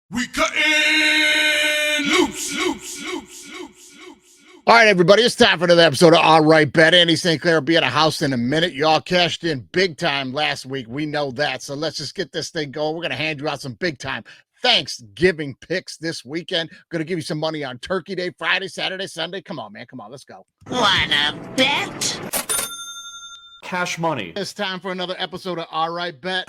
We cutting loose. All right, everybody, it's time for another episode of All Right Bet. Andy St. Clair will be at a house in a minute. Y'all cashed in big time last week. We know that. So let's just get this thing going. We're going to hand you out some big time Thanksgiving picks this weekend. Going to give you some money on Turkey Day, Friday, Saturday, Sunday. Come on, man. Come on, let's go. Wanna bet? Cash money. It's time for another episode of All Right Bet.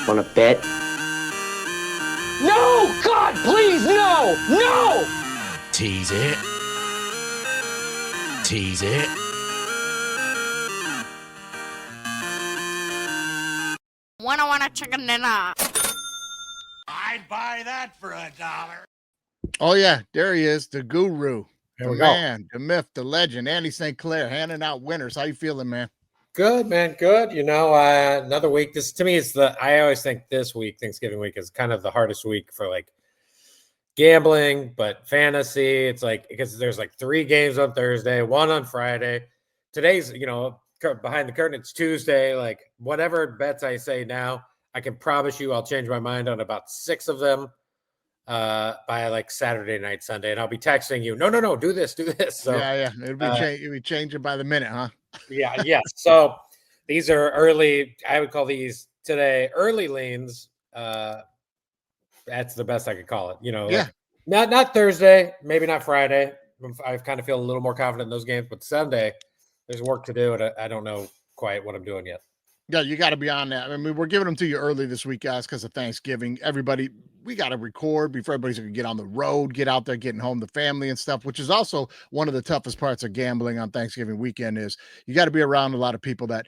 Wanna bet? No! God, please, no! No! Tease it. Tease it. Wanna chicken dinner. I'd buy that for $1. Oh, yeah, there he is, the guru. There The we go. man, the myth, the legend, Andy St. Clair, handing out winners. How you feeling, man? Good, man. Good. You know, another week. This to me is I always think this week, Thanksgiving week, is kind of the hardest week for like gambling, but fantasy. It's like because there's like 3 games on Thursday, 1 on Friday. Today's, behind the curtain, it's Tuesday. Like whatever bets I say now, I can promise you I'll change my mind on about 6 of them by like Saturday night, Sunday, and I'll be texting you. No, do this. So Yeah. It'll be changing by the minute, huh? yes. So these are early. I would call these today early leans. That's the best I could call it. Yeah. Like, not Thursday, maybe not Friday. I kind of feel a little more confident in those games, but Sunday there's work to do, and I don't know quite what I'm doing yet. Yeah, you got to be on that. I mean, we're giving them to you early this week, guys, because of Thanksgiving. Everybody, we got to record before everybody's going to get on the road, get out there, getting home to family and stuff, which is also one of the toughest parts of gambling on Thanksgiving weekend is you got to be around a lot of people that,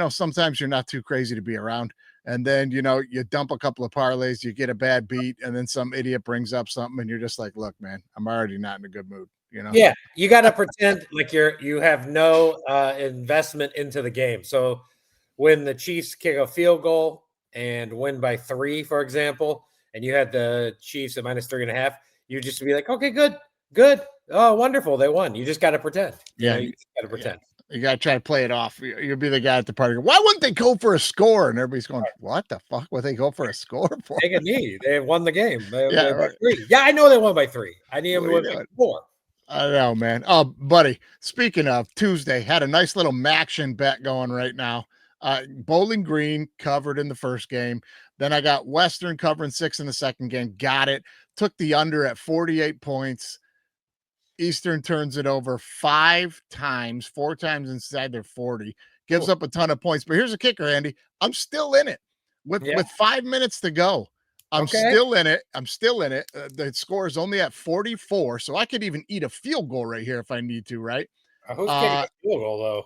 sometimes you're not too crazy to be around. And then, you dump a couple of parlays, you get a bad beat, and then some idiot brings up something, and you're just like, look, man, I'm already not in a good mood. Yeah, you got to pretend like you have no investment into the game. So when the Chiefs kick a field goal and win by 3, for example, and you had the Chiefs at -3.5, you just be like, okay, good. Oh, wonderful. They won. You just got to pretend. Yeah. You just got to pretend. You got to try to play it off. You'll be the guy at the party. Why wouldn't they go for a score? And everybody's going, what the fuck would they go for a score for? Take a knee. They won the game. They Yeah, won by right. 3. Yeah, I know they won by 3. I need them to What are win you by doing? 4. I know, man. Oh, buddy, speaking of Tuesday, had a nice little Maction bet going right now. Bowling Green covered in the first game. Then I got Western covering 6 in the second game. Got it. Took the under at 48 points. Eastern turns it over 5 times, 4 times inside their 40. Gives up a ton of points. But here's a kicker, Andy. I'm still in it with 5 minutes to go. I'm still in it. The score is only at 44, so I could even eat a field goal right here if I need to, right? Who's getting a field goal, though?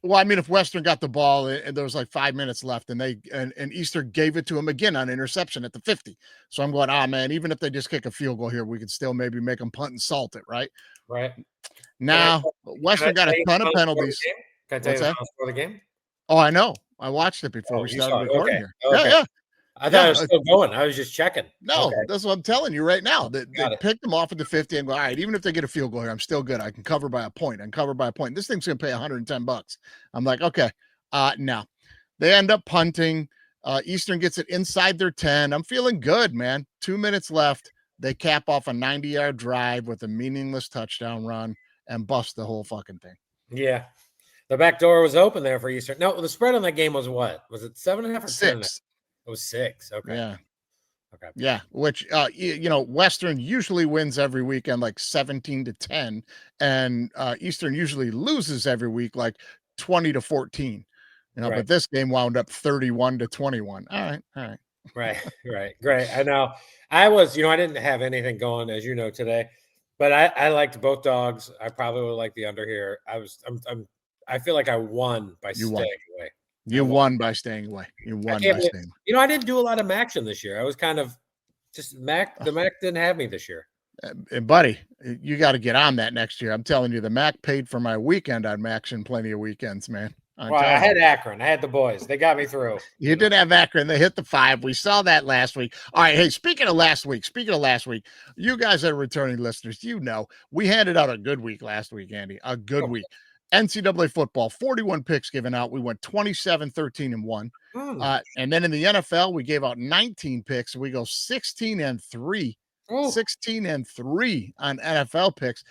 Well, I mean, if Western got the ball and there was like 5 minutes left and and Eastern gave it to him again on interception at the 50. So I'm going, man, even if they just kick a field goal here, we could still maybe make them punt and salt it, right? Right. Now, Western got a ton of penalties. Can I tell you the final score of the game? Oh, I know. I watched it before we you started saw it. recording Okay. here. Okay. Yeah. I thought it was still going. I was just checking. No, Okay. that's what I'm telling you right now. They Got it. picked them off at the 50 and go, all right, even if they get a field goal here, I'm still good. I can cover by a point. This thing's going to pay $110. I'm like, okay. No. They end up punting. Eastern gets it inside their 10. I'm feeling good, man. 2 minutes left. They cap off a 90-yard drive with a meaningless touchdown run and bust the whole fucking thing. Yeah. The back door was open there for Eastern. No, the spread on that game was what? Was it 7.5 or 10.5? 6. It was 6. Okay. Yeah. Okay. Yeah, which Western usually wins every weekend like 17-10, and Eastern usually loses every week like 20-14. Right. But this game wound up 31-21. All right. Right. Great. I know. I was, I didn't have anything going, as you know, today, but I liked both dogs. I probably would like the under here. I feel like I won by staying away. You won by staying away. I didn't do a lot of action this year. I was kind of just the Mac didn't have me this year. Buddy, you got to get on that next year. I'm telling you, the Mac paid for my weekend on Action plenty of weekends, man. I had Akron. I had the boys. They got me through. You did have Akron. They hit the 5. We saw that last week. All right. Hey, speaking of last week, you guys are returning listeners. We handed out a good week last week, Andy. A good week. NCAA football, 41 picks given out. We went 27, 13, and 1. And then in the NFL, we gave out 19 picks. We go 16 and 3. 16 and 3 on NFL picks.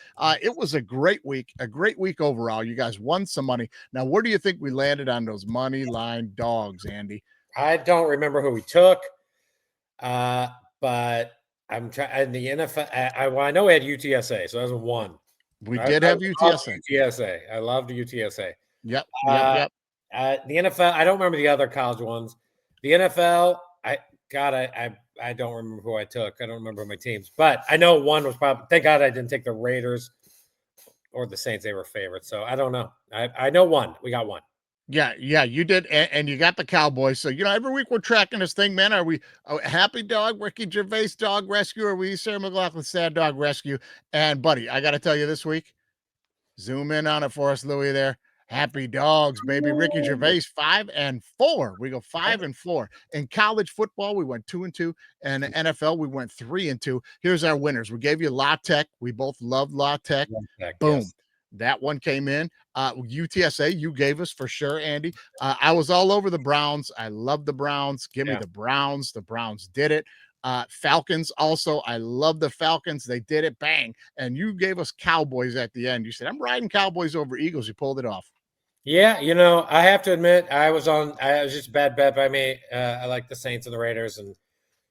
It was a great week overall. You guys won some money. Now, where do you think we landed on those money line dogs, Andy? I don't remember who we took, but I'm trying. The NFL, I know we had UTSA, so that was a 1. We did have UTSA. UTSA. I loved UTSA. Yep. The NFL, I don't remember the other college ones. The NFL, I don't remember who I took. I don't remember my teams, but I know one was probably. Thank God I didn't take the Raiders or the Saints. They were favorites, so I don't know. I know one. We got one. Yeah, you did, and you got the Cowboys. So every week we're tracking this thing, man. Are we Happy Dog, Ricky Gervais Dog Rescue? Or are we Sarah McLaughlin Sad Dog Rescue? And buddy, I got to tell you, this week, zoom in on it for us, Louis. There, Happy Dogs, baby. Ricky Gervais 5 and 4. We go 5 and 4. In college football, we went 2 and 2, and in NFL we went 3 and 2. Here's our winners. We gave you La Tech. We both love La Tech. Boom. Yes. That one came in. UTSA, you gave us for sure, Andy. I was all over the Browns. I love the Browns. Give me the Browns. The Browns did it. Falcons also. I love the Falcons. They did it. Bang. And you gave us Cowboys at the end. You said, I'm riding Cowboys over Eagles. You pulled it off. Yeah, I have to admit, I was just a bad bet by me. I like the Saints and the Raiders. And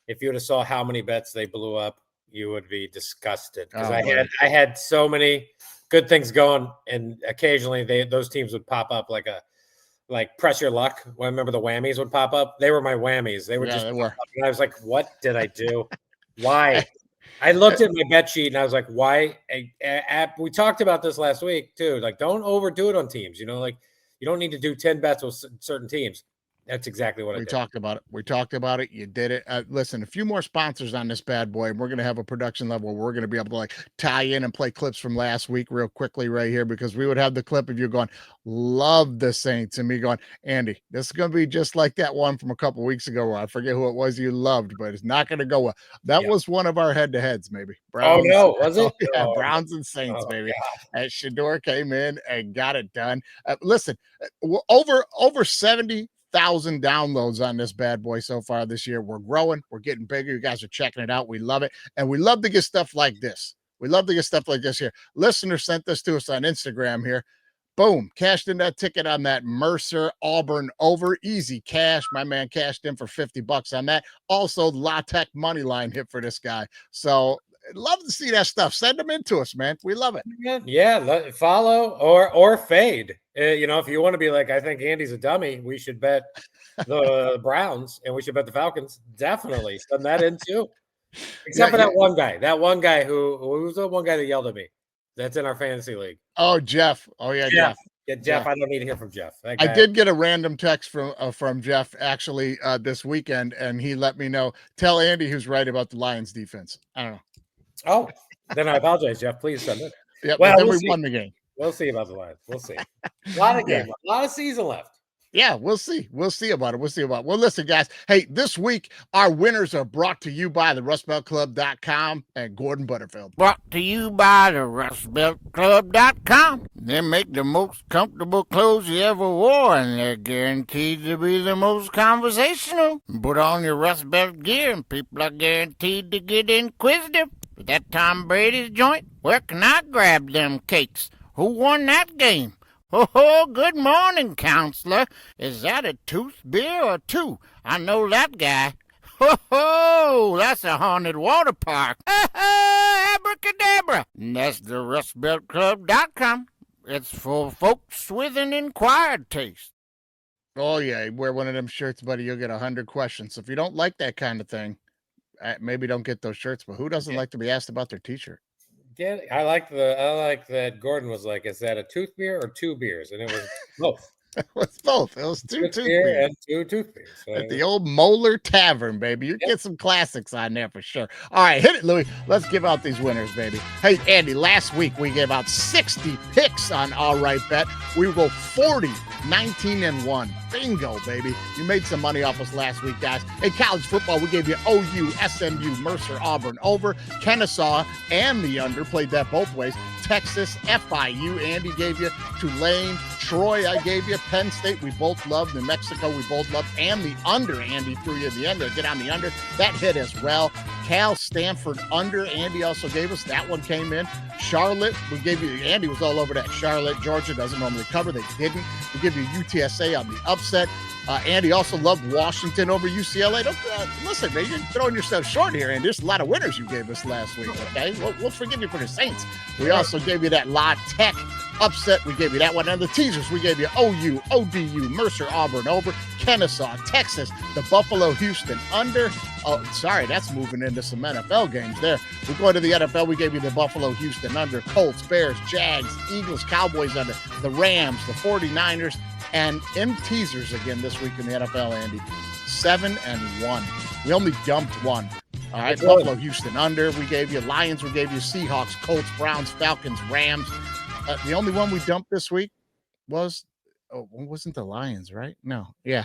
if you would have saw how many bets they blew up, you would be disgusted. Because I had so many good things going, and occasionally those teams would pop up like press your luck. I remember the whammies would pop up. They were my whammies. They were just. They were. And I was like, "What did I do? Why?" I looked at my bet sheet and I was like, "Why?" We talked about this last week too. Like, don't overdo it on teams. You don't need to do 10 bets with certain teams. That's exactly what I did. We talked about it. You did it. Listen, a few more sponsors on this bad boy, and we're going to have a production level where we're going to be able to tie in and play clips from last week real quickly right here, because we would have the clip of you going, love the Saints, and me going, Andy, this is going to be just like that one from a couple weeks ago where I forget who it was you loved, but it's not going to go well. That was one of our head-to-heads, maybe. Browns, was it? Yeah, Browns and Saints, baby. And Shador came in and got it done. Listen, over 70,000 downloads on this bad boy so far this year. We're growing. We're getting bigger. You guys are checking it out. We love it. And we love to get stuff like this. Here. Listener sent this to us on Instagram here. Boom. Cashed in that ticket on that Mercer Auburn over. Easy cash. My man cashed in for $50 on that. Also, La Tech money line hit for this guy. So love to see that stuff. Send them in to us, man. We love it. Yeah, follow or fade. If you want to be like, I think Andy's a dummy, we should bet the Browns and we should bet the Falcons. Definitely send that in too. Except for that one guy. That one guy who's the one guy that yelled at me. That's in our fantasy league. Oh, Jeff. Oh, yeah, Jeff. Yeah, Jeff. I don't need to hear from Jeff. I did get a random text from Jeff actually this weekend, and he let me know. Tell Andy who's right about the Lions defense. I don't know. Oh, then I apologize, Jeff. Please send it. Yeah, well, then we won the game. We'll see about the Lions. We'll see. A lot of game, a lot of season left. Yeah, we'll see. We'll see about it. Well, listen, guys. Hey, this week, our winners are brought to you by the RustBeltClub.com and Gordon Butterfield. Brought to you by the RustBeltClub.com. They make the most comfortable clothes you ever wore, and they're guaranteed to be the most conversational. Put on your Rust Belt gear, and people are guaranteed to get inquisitive. Is that Tom Brady's joint? Where can I grab them cakes? Who won that game? Oh, good morning, counselor. Is that a tooth beer or two? I know that guy. Ho, that's a haunted water park. Abracadabra. And that's the RustBeltClub.com. It's for folks with an inquired taste. Oh, yeah. Wear one of them shirts, buddy. You'll get 100 questions. So if you don't like that kind of thing, maybe don't get those shirts. But who doesn't like to be asked about their t-shirt? Yeah, I like that Gordon was like, is that a tooth beer or 2 beers? And it was both. It was both. It was 2 tooth beer beers. and 2 tooth beers. So, at the old Moeller Tavern, baby. You get some classics on there for sure. All right, hit it, Louis. Let's give out these winners, baby. Hey, Andy, last week we gave out 60 picks on Alright Bet. We go 40, 19, and 1. Bingo, baby. You made some money off us last week, guys. In college football, we gave you OU, SMU, Mercer, Auburn over. Kennesaw and the under. Played that both ways. Texas, FIU, Andy gave you. Tulane, Troy, I gave you. Penn State, we both loved. New Mexico, we both loved. And the under, Andy threw you the under. Get on the under. That hit as well. Cal, Stanford, under. Andy also gave us. That one came in. Charlotte, we gave you. Andy was all over that. Charlotte, Georgia doesn't normally cover. They didn't. We give you UTSA on the upset. Andy also loved Washington over UCLA. Don't listen, man. You're throwing yourself short here, and there's a lot of winners you gave us last week. Okay, we'll forgive you for the Saints. We also gave you that La Tech upset. We gave you that one. And the teasers, we gave you OU, ODU, Mercer, Auburn over, Kennesaw, Texas, the Buffalo, Houston under. Oh, sorry, that's moving into some NFL games there. We go to the NFL. We gave you the Buffalo, Houston under, Colts, Bears, Jags, Eagles, Cowboys under, the Rams, the 49ers. And in teasers again this week in the NFL, Andy, 7-1. We only dumped one. All right, Buffalo, Houston under. We gave you Lions. We gave you Seahawks, Colts, Browns, Falcons, Rams. The only one we dumped this week wasn't the Lions, right? No, yeah,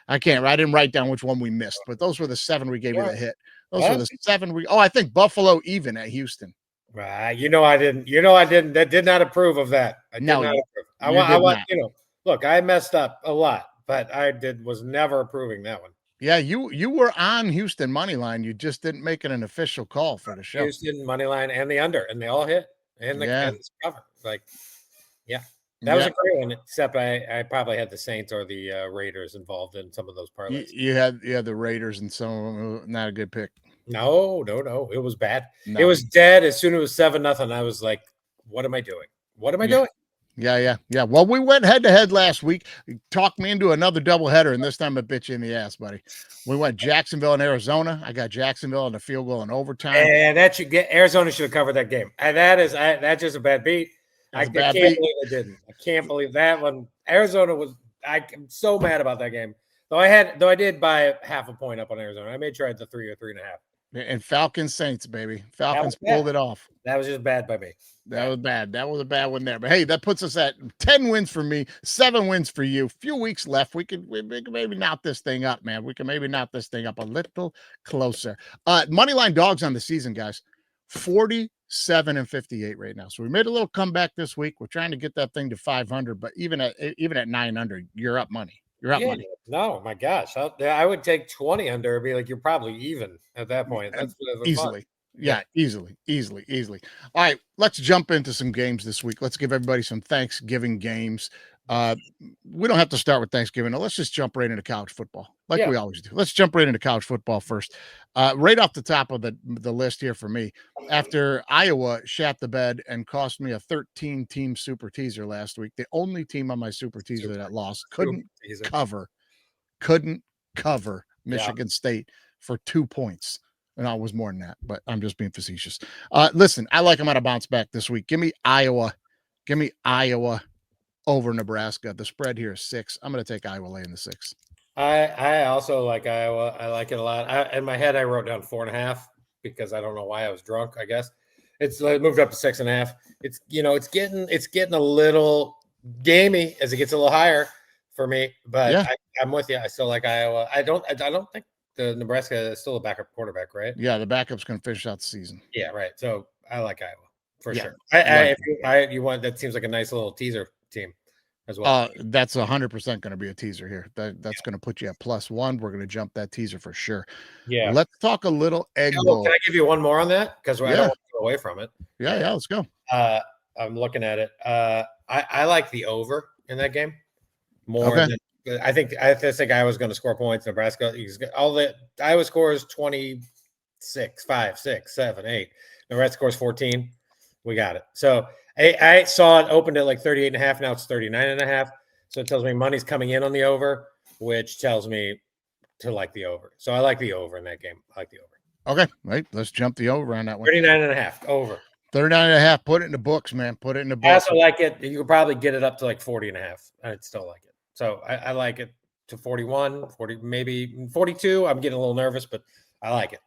I didn't write down which one we missed, but those were the 7 we gave you the hit. Those were the 7 I think Buffalo even at Houston. Right. I didn't. That did not approve of that. I did not approve. I want. Look, I messed up a lot, but was never approving that one. Yeah, you were on Houston money line. You just didn't make it an official call for the show. Houston money line and the under, and they all hit. And the cover. That was a great one. Except I probably had the Saints or the Raiders involved in some of those parlays. You had the Raiders and some of them. Not a good pick. No. It was bad. No. It was dead as soon as it was 7-0. I was like, "What am I doing? What am I doing?" Yeah. Well, we went head-to-head last week. Talked me into another doubleheader, and this time I bit you in the ass, buddy. We went Jacksonville and Arizona. I got Jacksonville on the field goal in overtime. And Arizona should have covered that game. And that's just a bad beat. I can't believe they didn't. I can't believe that one. Arizona was. I'm so mad about that game. Though I did buy half a point up on Arizona. I made sure I had the 3 or 3.5. And Falcons Saints, baby. Falcons pulled it off. That was just bad by me. That was bad. That was a bad one there. But hey, that puts us at 10 wins for me, 7 wins for you. Few weeks left. We can maybe knot this thing up, man. We can maybe knot this thing up a little closer. Moneyline dogs on the season, guys. 47-58 right now. So we made a little comeback this week. We're trying to get that thing to 500, but even at 900, you're up money. You're up money. No, my gosh. I would take 20 under and be like, you're probably even at that point. That's easily. Fun. Yeah, easily. All right, let's jump into some games this week. Let's give everybody some Thanksgiving games. We don't have to start with Thanksgiving. No, let's just jump right into college football like we always do. Let's jump right into college football first. Right off the top of the list here for me, after Iowa shat the bed and cost me a 13-team super teaser last week, the only team on my super teaser that lost couldn't cover Michigan State for 2 points. And it was more than that, but I'm just being facetious. Listen, I like them on a bounce back this week. Give me Iowa over Nebraska. The spread here is 6. I'm going to take Iowa laying the 6. I also like Iowa. I like it a lot. In my head, I wrote down 4.5 because I don't know why I was drunk. I guess it moved up to 6.5. It's getting a little gamey as it gets a little higher for me. But I'm with you. I still like Iowa. I don't think the Nebraska is still a backup quarterback, right? Yeah, the backup's going to finish out the season. Yeah, right. So I like Iowa for sure. You want that seems like a nice little teaser team as well. That's 100% going to be a teaser here. That's going to put you at +1. We're going to jump that teaser for sure. Yeah. Let's talk a little egg bowl. Can I give you one more on that? Because I don't want to go away from it. Yeah, let's go. I'm looking at it. I like the over in that game more than I think Iowa's going to score points. Nebraska, Iowa scores 26, 5, 6, 7, 8. Nebraska scores 14. We got it. So I saw it opened at like 38.5. Now it's 39.5. So it tells me money's coming in on the over, which tells me to like the over. So I like the over in that game. I like the over. Okay, right. Let's jump the over on that one. 39.5 over. 39.5. Put it in the books, man. Put it in the books. I also like it. You could probably get it up to like 40.5. I'd still like it. So I like it to 41, 40, maybe 42. I'm getting a little nervous, but I like it.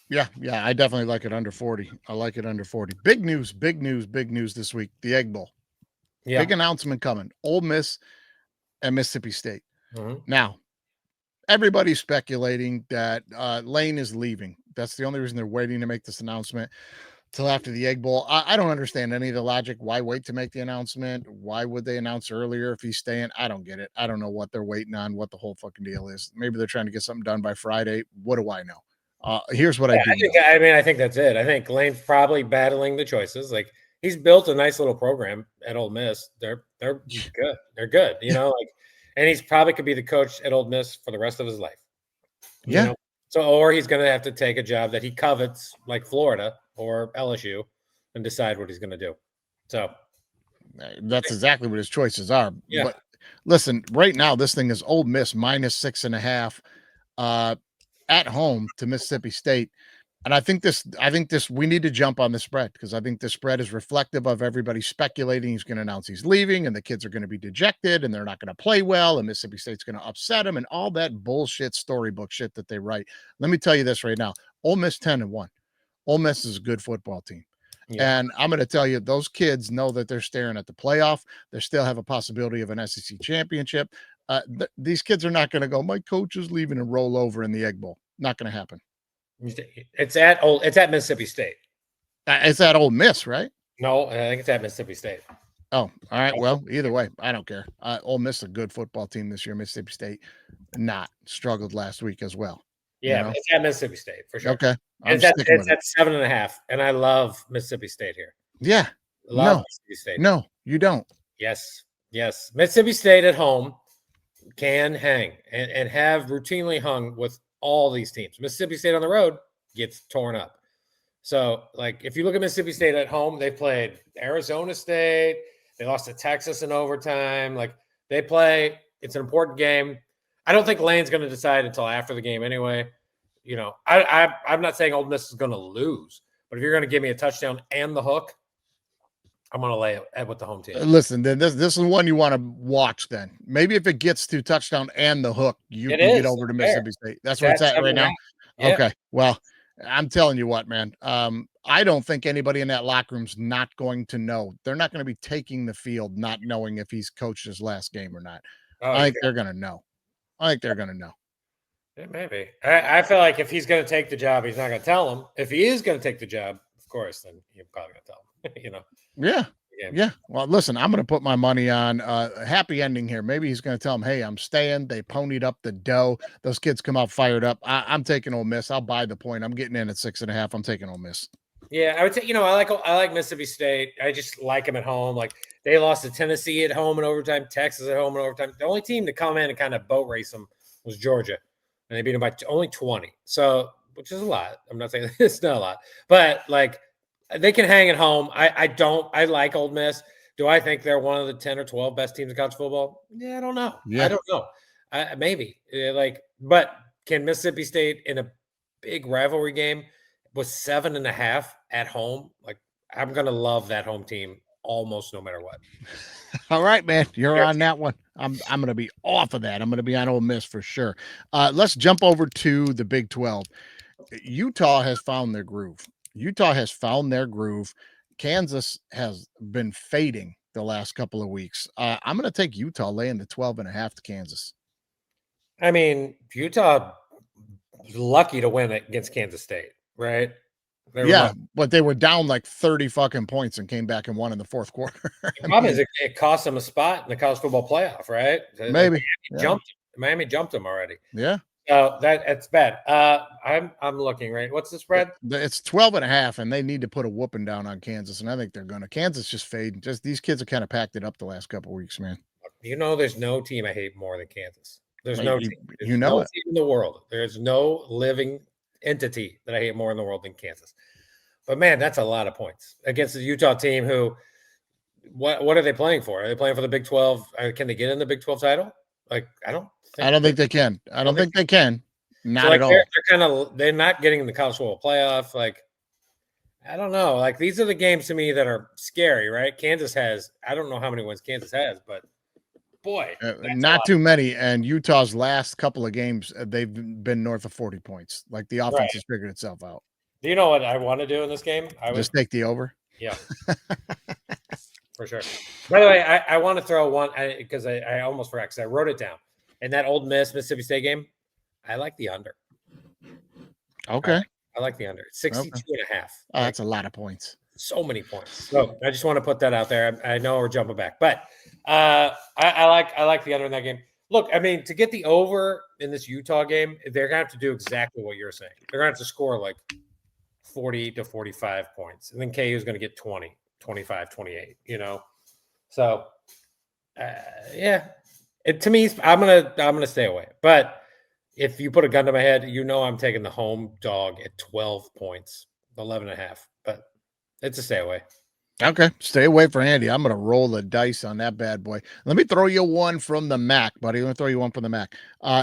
Yeah, I definitely like it under 40. I like it under 40. Big news this week. The Egg Bowl. Yeah. Big announcement coming. Ole Miss and Mississippi State. Mhm. Now, everybody's speculating that Lane is leaving. That's the only reason they're waiting to make this announcement till after the Egg Bowl. I don't understand any of the logic. Why wait to make the announcement? Why would they announce earlier if he's staying? I don't get it. I don't know what they're waiting on, what the whole fucking deal is. Maybe they're trying to get something done by Friday. What do I know? Here's what I do know. I think that's it. I think Lane's probably battling the choices. Like he's built a nice little program at Ole Miss. They're good. They're good. And he's probably could be the coach at Ole Miss for the rest of his life. Yeah. So, or he's going to have to take a job that he covets, like Florida or LSU, and decide what he's going to do. So that's exactly what his choices are. Yeah. But listen, right now, this thing is Ole Miss -6.5 at home to Mississippi State. And I think this, we need to jump on the spread because I think the spread is reflective of everybody speculating he's going to announce he's leaving and the kids are going to be dejected and they're not going to play well and Mississippi State's going to upset them and all that bullshit storybook shit that they write. Let me tell you this right now. Ole Miss 10-1. Ole Miss is a good football team. Yeah. And I'm going to tell you, those kids know that they're staring at the playoff. They still have a possibility of an SEC championship. These kids are not going to go, my coach is leaving and roll over in the Egg Bowl. Not going to happen. It's at Mississippi State. It's at Ole Miss, right? No, I think it's at Mississippi State. Oh, all right. Well, either way, I don't care. Ole Miss is a good football team this year. Mississippi State not struggled last week as well. Yeah, it's at Mississippi State for sure. Okay, it's at 7.5, and I love Mississippi State here. Yeah, Mississippi State. No, you don't. Yes. Mississippi State at home can hang and have routinely hung with all these teams. Mississippi State on the road gets torn up. So, like, if you look at Mississippi State at home, they played Arizona State. They lost to Texas in overtime. Like, they play. It's an important game. I don't think Lane's going to decide until after the game anyway. I'm not saying Ole Miss is going to lose, but if you're going to give me a touchdown and the hook, I'm going to lay it with the home team. Listen, then this is one you want to watch then. Maybe if it gets to touchdown and the hook, you can get over to Mississippi State. That's where it's at right now? Yeah. Okay. Well, I'm telling you what, man. I don't think anybody in that locker room's not going to know. They're not going to be taking the field not knowing if he's coached his last game or not. I think they're going to know. Yeah, maybe. I feel like if he's going to take the job, he's not going to tell him. If he is going to take the job, of course, then you're probably going to tell him. Yeah. Well, listen, I'm going to put my money on a happy ending here. Maybe he's going to tell him, hey, I'm staying. They ponied up the dough. Those kids come out fired up. I'm taking Ole Miss. I'll buy the point. I'm getting in at 6.5. I'm taking Ole Miss. Yeah, I would say, I like Mississippi State. I just like them at home. Like, they lost to Tennessee at home in overtime, Texas at home in overtime. The only team to come in and kind of boat race them was Georgia, and they beat them by only 20. So, which is a lot. I'm not saying it's not a lot, but like, they can hang at home. I like Ole Miss. Do I think they're one of the 10 or 12 best teams in college football? Yeah, I don't know. Yeah. I don't know. Maybe. But can Mississippi State in a big rivalry game with 7.5 at home? Like, I'm going to love that home team almost no matter what. All right, man. You're on that one. I'm going to be off of that. I'm going to be on Ole Miss for sure. Let's jump over to the Big 12. Utah has found their groove. Kansas has been fading the last couple of weeks. I'm going to take Utah laying the 12.5 to Kansas. I mean, Utah was lucky to win against Kansas State, right? But they were down like 30 fucking points and came back and won in the fourth quarter. The problem is it cost them a spot in the college football playoff, right? Maybe. Miami jumped them already. Yeah. So that's bad. I'm looking, right? What's the spread? It's 12.5, and they need to put a whooping down on Kansas, and I think they're going to. Kansas just fading. Just these kids have kind of packed it up the last couple of weeks, man. There's no team I hate more than Kansas. There's no team. There's no team in the world. There's no living entity that I hate more in the world than Kansas. But man, that's a lot of points against the Utah team. Who, what are they playing for? Are they playing for the Big 12? Can they get in the Big 12 title? Like, I don't think they can. I don't think they can. Not at all. They're not getting in the college football playoff. Like, I don't know. Like, these are the games to me that are scary, right? Kansas has, I don't know how many wins Kansas has, but boy, not too many. And Utah's last couple of games, they've been north of 40 points. Like, the offense has figured itself out. Do you know what I want to do in this game? I would just take the over. Yeah. For sure. By the way, I want to throw one because I almost forgot because I wrote it down. And that Ole Miss Mississippi State game, I like the under. Okay. I like the under. 62.5. Oh, that's a lot of points. So many points. So I just want to put that out there. I know we're jumping back, but I like the under in that game. Look, I mean, to get the over in this Utah game, they're gonna have to do exactly what you're saying. They're gonna have to score like 40 to 45 points, and then KU is gonna get 20, 25, 28. So yeah. To me, I'm gonna stay away. But if you put a gun to my head, I'm taking the home dog at 12 points, 11.5. But it's a stay away. Okay, stay away for Andy. I'm going to roll the dice on that bad boy. Let me throw you one from the MAC, buddy. Let me throw you one from the MAC.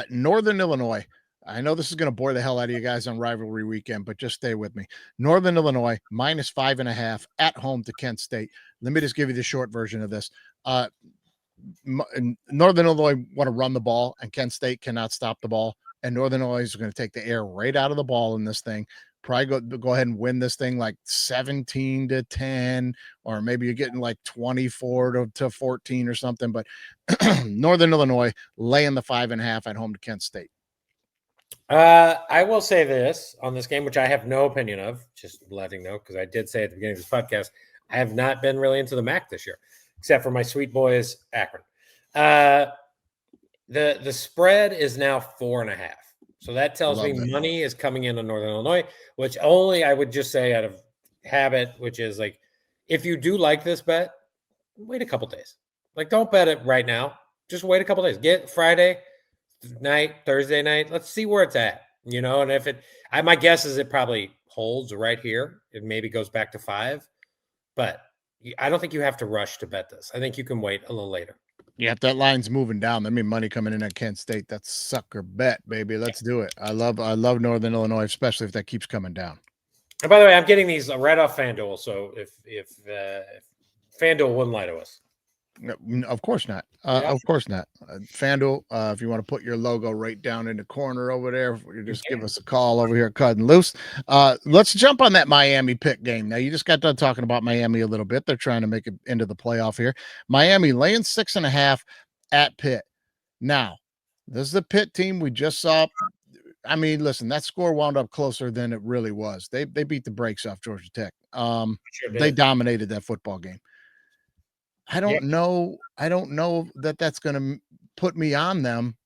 Northern Illinois. I know this is going to bore the hell out of you guys on rivalry weekend, but just stay with me. Northern Illinois, -5.5 at home to Kent State. Let me just give you the short version of this. Northern Illinois want to run the ball, and Kent State cannot stop the ball. And Northern Illinois is going to take the air right out of the ball in this thing. Probably go ahead and win this thing like 17-10, or maybe you're getting like 24 to 14 or something. But Northern Illinois laying the 5.5 at home to Kent State. I will say this on this game, which I have no opinion of, just letting know, because I did say at the beginning of this podcast, I have not been really into the MAC this year, except for my sweet boys, Akron. The spread is now 4.5. So that tells me money is coming in on Northern Illinois, which only I would just say out of habit, which is like, if you do like this bet, wait a couple days. Like, don't bet it right now. Just wait a couple days. Get Friday night, Thursday night. Let's see where it's at, and if my guess is it probably holds right here. It maybe goes back to 5, but I don't think you have to rush to bet this. I think you can wait a little later. Yeah, if that line's moving down, that means money coming in at Kent State. That's sucker bet, baby. Let's do it. I love Northern Illinois, especially if that keeps coming down. And by the way, I'm getting these right off FanDuel. So if FanDuel wouldn't lie to us. No, of course not. Of course not. FanDuel, if you want to put your logo right down in the corner over there, you just give us a call over here at Kuttin Loose. Let's jump on that Miami Pitt game. Now, you just got done talking about Miami a little bit. They're trying to make it into the playoff here. Miami laying 6.5 at Pitt. Now, this is the Pitt team we just saw. I mean, listen, that score wound up closer than it really was. They beat the brakes off Georgia Tech. They dominated that football game. I don't know that that's going to put me on them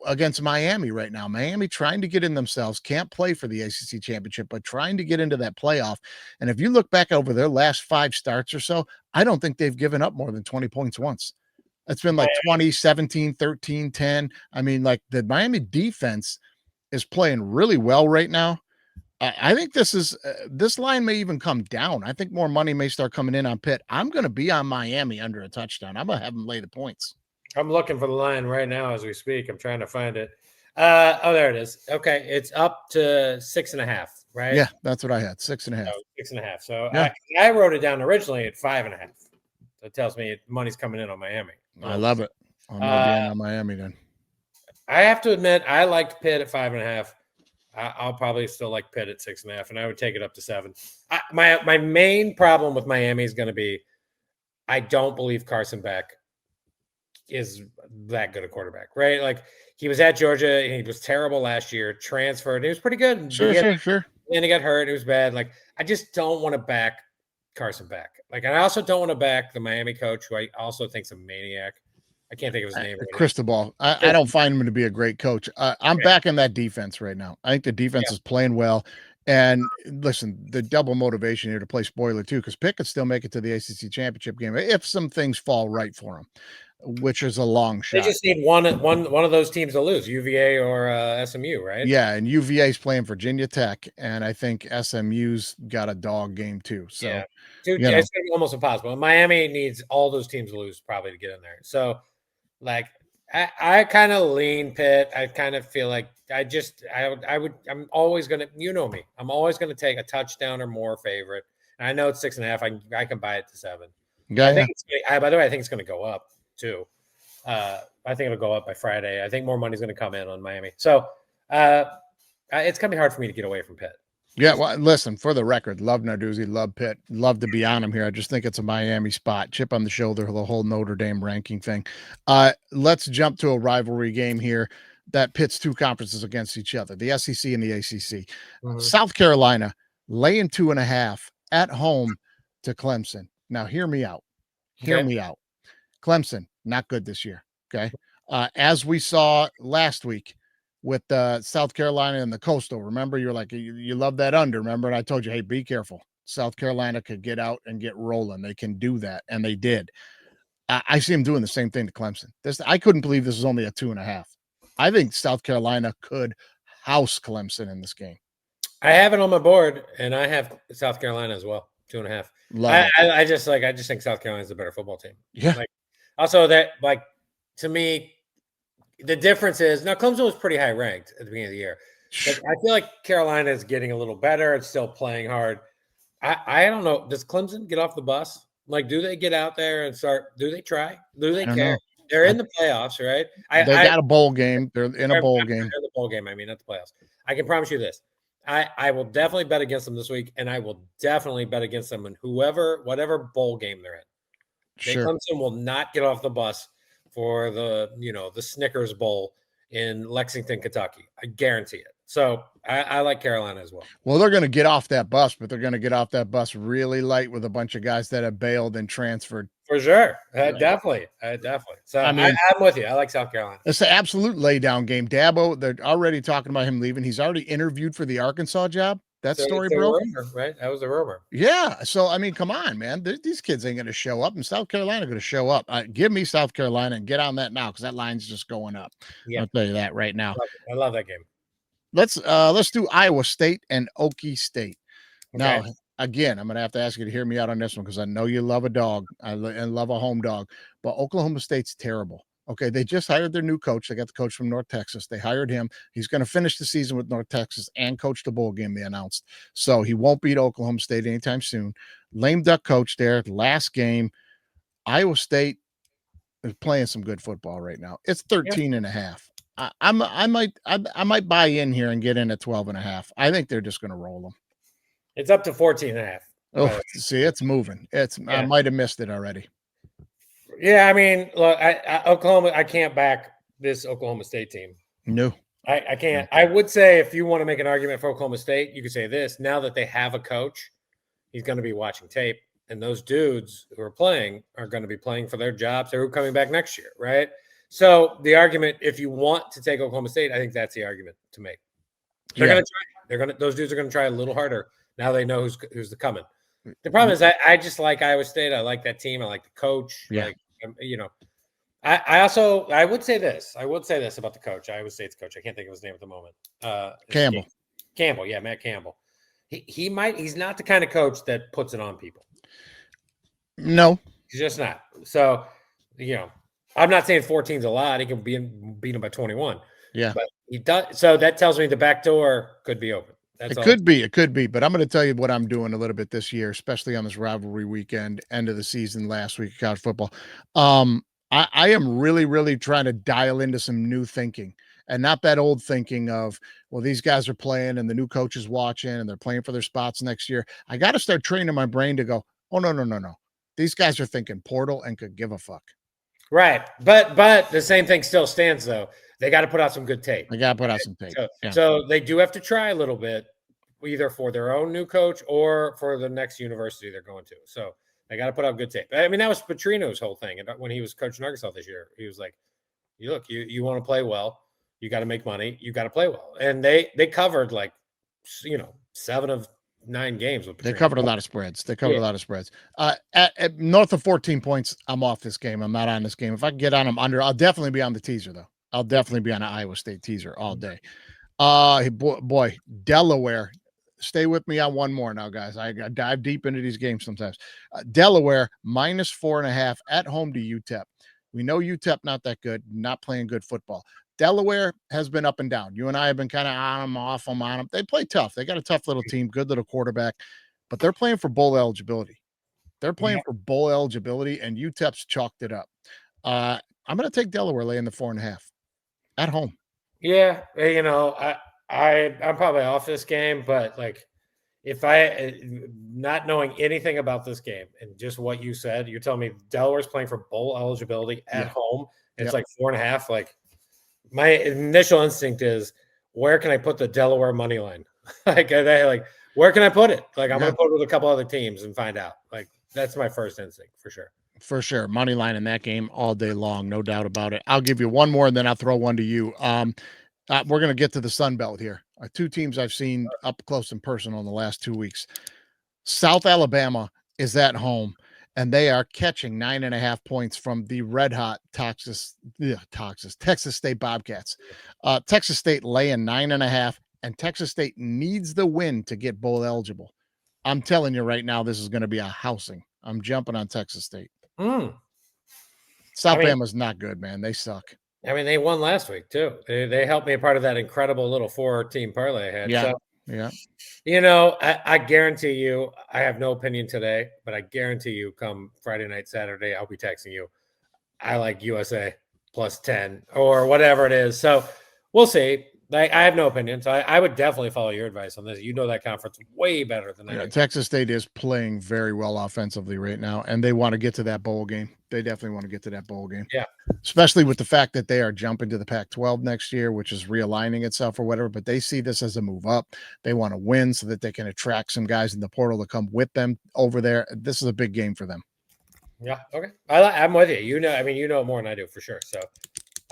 against Miami right now. Miami trying to get in themselves, can't play for the ACC championship, but trying to get into that playoff. And if you look back over their last 5 starts or so, I don't think they've given up more than 20 points once. It's been like 20, 17, 13, 10. I mean, like, the Miami defense is playing really well right now. I think this line may even come down. I think more money may start coming in on Pitt. I'm going to be on Miami under a touchdown. I'm going to have them lay the points. I'm looking for the line right now as we speak. I'm trying to find it. There it is. Okay, it's up to 6.5, right? Yeah, that's what I had. 6.5. 6.5. So yeah. I wrote it down originally at 5.5. That tells me money's coming in on Miami. I love it. I'm going to be on Miami then. I have to admit, I liked Pitt at 5.5. I'll probably still like Pitt at 6.5, and I would take it up to 7. My main problem with Miami is going to be, I don't believe Carson Beck is that good a quarterback, right? Like, he was at Georgia, and he was terrible last year, transferred, and he was pretty good. Sure. And he got hurt, it was bad. Like, I just don't want to back Carson Beck. Like, I also don't want to back the Miami coach, who I also think's a maniac. I can't think of his name. Cristobal. I don't find him to be a great coach. I'm backing that defense right now. I think the defense is playing well. And listen, the double motivation here to play spoiler too, because Pitt could still make it to the ACC championship game if some things fall right for him, which is a long shot. They just need one of those teams to lose, UVA or SMU, right? Yeah, and UVA's playing Virginia Tech, and I think SMU's got a dog game too. So, yeah. Dude, it's gonna be almost impossible. And Miami needs all those teams to lose probably to get in there. So, like, I kind of lean Pitt. I kind of feel like I'm always going to, me, I'm always going to take a touchdown or more favorite. And I know it's 6.5. I can buy it to 7. Yeah. By the way, I think it's going to go up too. I think it'll go up by Friday. I think more money's going to come in on Miami. So it's going to be hard for me to get away from Pitt. Yeah, well, listen, for the record, love Narduzzi, love Pitt, love to be on him here. I just think it's a Miami spot. Chip on the shoulder, the whole Notre Dame ranking thing. Let's jump to a rivalry game here that pits two conferences against each other, the SEC and the ACC. South Carolina laying 2.5 at home to Clemson. Now, hear me out. Hear Okay. me out. Clemson, not good this year. Okay. As we saw last week with South Carolina and the Coastal, remember, you're like, you love that under, remember? And I told you, hey, be careful. South Carolina could get out and get rolling. They can do that. And they did. I see them doing the same thing to Clemson. I couldn't believe this was only a 2.5. I think South Carolina could house Clemson in this game. I have it on my board, and I have South Carolina as well, 2.5. Love it. I just think South Carolina's a better football team. Yeah. Like, also, that, like, to me, the difference is now Clemson was pretty high ranked at the beginning of the year. But I feel like Carolina is getting a little better. It's still playing hard. I don't know. Does Clemson get off the bus? Like, do they get out there and start? Do they try? Do they care? Know. They're in the playoffs, right? They got a bowl game. They're in a bowl game. They're in the bowl game. I mean, not the playoffs. I can promise you this. I will definitely bet against them this week, and I will definitely bet against them in whatever bowl game they're in. Sure. Clemson will not get off the bus for the Snickers Bowl in Lexington, Kentucky. I guarantee it. So I like Carolina as well. Well, they're going to get off that bus, but they're going to get off that bus really light with a bunch of guys that have bailed and transferred. For sure. Definitely. So I mean, I'm with you. I like South Carolina. It's an absolute laydown game. Dabo, they're already talking about him leaving. He's already interviewed for the Arkansas job. That story broke. Rumor, right? That was a rumor. Yeah. So, I mean, come on, man. These kids ain't going to show up, and South Carolina going to show up. Give me South Carolina and get on that now, because that line's just going up. Yeah. I'll tell you that right now. I love that game. Let's do Iowa State and Okie State. Okay. Now, again, I'm going to have to ask you to hear me out on this one, because I know you love a dog and love a home dog, but Oklahoma State's terrible. Okay, they just hired their new coach. They got the coach from North Texas. They hired him. He's going to finish the season with North Texas and coach the bowl game, they announced. So he won't beat Oklahoma State anytime soon. Lame duck coach there. Last game, Iowa State is playing some good football right now. It's 13.5. I might buy in here and get in at 12.5. I think they're just going to roll them. It's up to 14.5. Oh, see, it's moving. I might have missed it already. Yeah, I mean, look, Oklahoma, I can't back this Oklahoma State team. No. I can't. I would say if you want to make an argument for Oklahoma State, you could say this. Now that they have a coach, he's going to be watching tape, and those dudes who are playing are going to be playing for their jobs. They're coming back next year, right? So the argument, if you want to take Oklahoma State, I think that's the argument to make. They're going to try. Those dudes are going to try a little harder. Now they know who's the coming. The problem is I just like Iowa State. I like that team. I like the coach. Yeah. I would say this. I would say this about the coach. Iowa State's coach. I can't think of his name at the moment. Campbell. Campbell. Yeah, Matt Campbell. He's not the kind of coach that puts it on people. No. He's just not. So, I'm not saying 14's a lot. He can beat him by 21. Yeah. But he does. So that tells me the back door could be open. It could be, but I'm going to tell you what I'm doing a little bit this year, especially on this rivalry weekend, end of the season, last week of college football. I am really, really trying to dial into some new thinking, and not that old thinking of, well, these guys are playing and the new coach is watching and they're playing for their spots next year. I got to start training my brain to go, oh, no. These guys are thinking portal and could give a fuck. Right. But the same thing still stands, though. They got to put out some good tape. So they do have to try a little bit, either for their own new coach or for the next university they're going to. So they got to put out good tape. I mean, that was Petrino's whole thing. And when he was coaching Arkansas this year, he was like, you want to play well, you got to make money, you got to play well. And they covered 7 of 9 games with Petrino. They covered a lot of spreads. At north of 14 points, I'm off this game. I'm not on this game. If I can get on them under, I'll definitely be on the teaser, though. I'll definitely be on an Iowa State teaser all day. Boy, Delaware. Stay with me on one more now, guys. I dive deep into these games sometimes. Delaware -4.5 at home to UTEP. We know UTEP not that good, not playing good football. Delaware has been up and down. You and I have been kind of on them, off them, on them. They play tough. They got a tough little team, good little quarterback, but they're playing for bowl eligibility. And UTEP's chalked it up. I'm going to take Delaware laying the 4.5 at home. Yeah, I'm probably off this game, but if I not knowing anything about this game and just what you said, you're telling me Delaware's playing for bowl eligibility at home. It's like 4.5. Like my initial instinct is, where can I put the Delaware money line? like where can I put it? Like I'm gonna put it with a couple other teams and find out. Like that's my first instinct for sure. For sure. Money line in that game all day long, no doubt about it. I'll give you one more and then I'll throw one to you. We're going to get to the Sun Belt here. Two teams I've seen up close and personal in the last 2 weeks. South Alabama is at home, and they are catching 9.5 points from the red hot Texas State Bobcats. Texas State laying 9.5, and Texas State needs the win to get bowl eligible. I'm telling you right now, this is going to be a housing. I'm jumping on Texas State. South Bama's not good, man. They suck. I mean, they won last week too. They helped me a part of that incredible little 4-team parlay I had. Yeah. So, yeah. You know, I guarantee you, I have no opinion today, but I guarantee you come Friday night, Saturday, I'll be texting you. I like USA plus 10 or whatever it is. So we'll see. I have no opinion. So I would definitely follow your advice on this. You know that conference way better than I do. Texas State is playing very well offensively right now, and they want to get to that bowl game. They definitely want to get to that bowl game. Yeah. Especially with the fact that they are jumping to the Pac-12 next year, which is realigning itself or whatever, but they see this as a move up. They want to win so that they can attract some guys in the portal to come with them over there. This is a big game for them. Yeah. Okay. I'm with you. You know more than I do for sure. So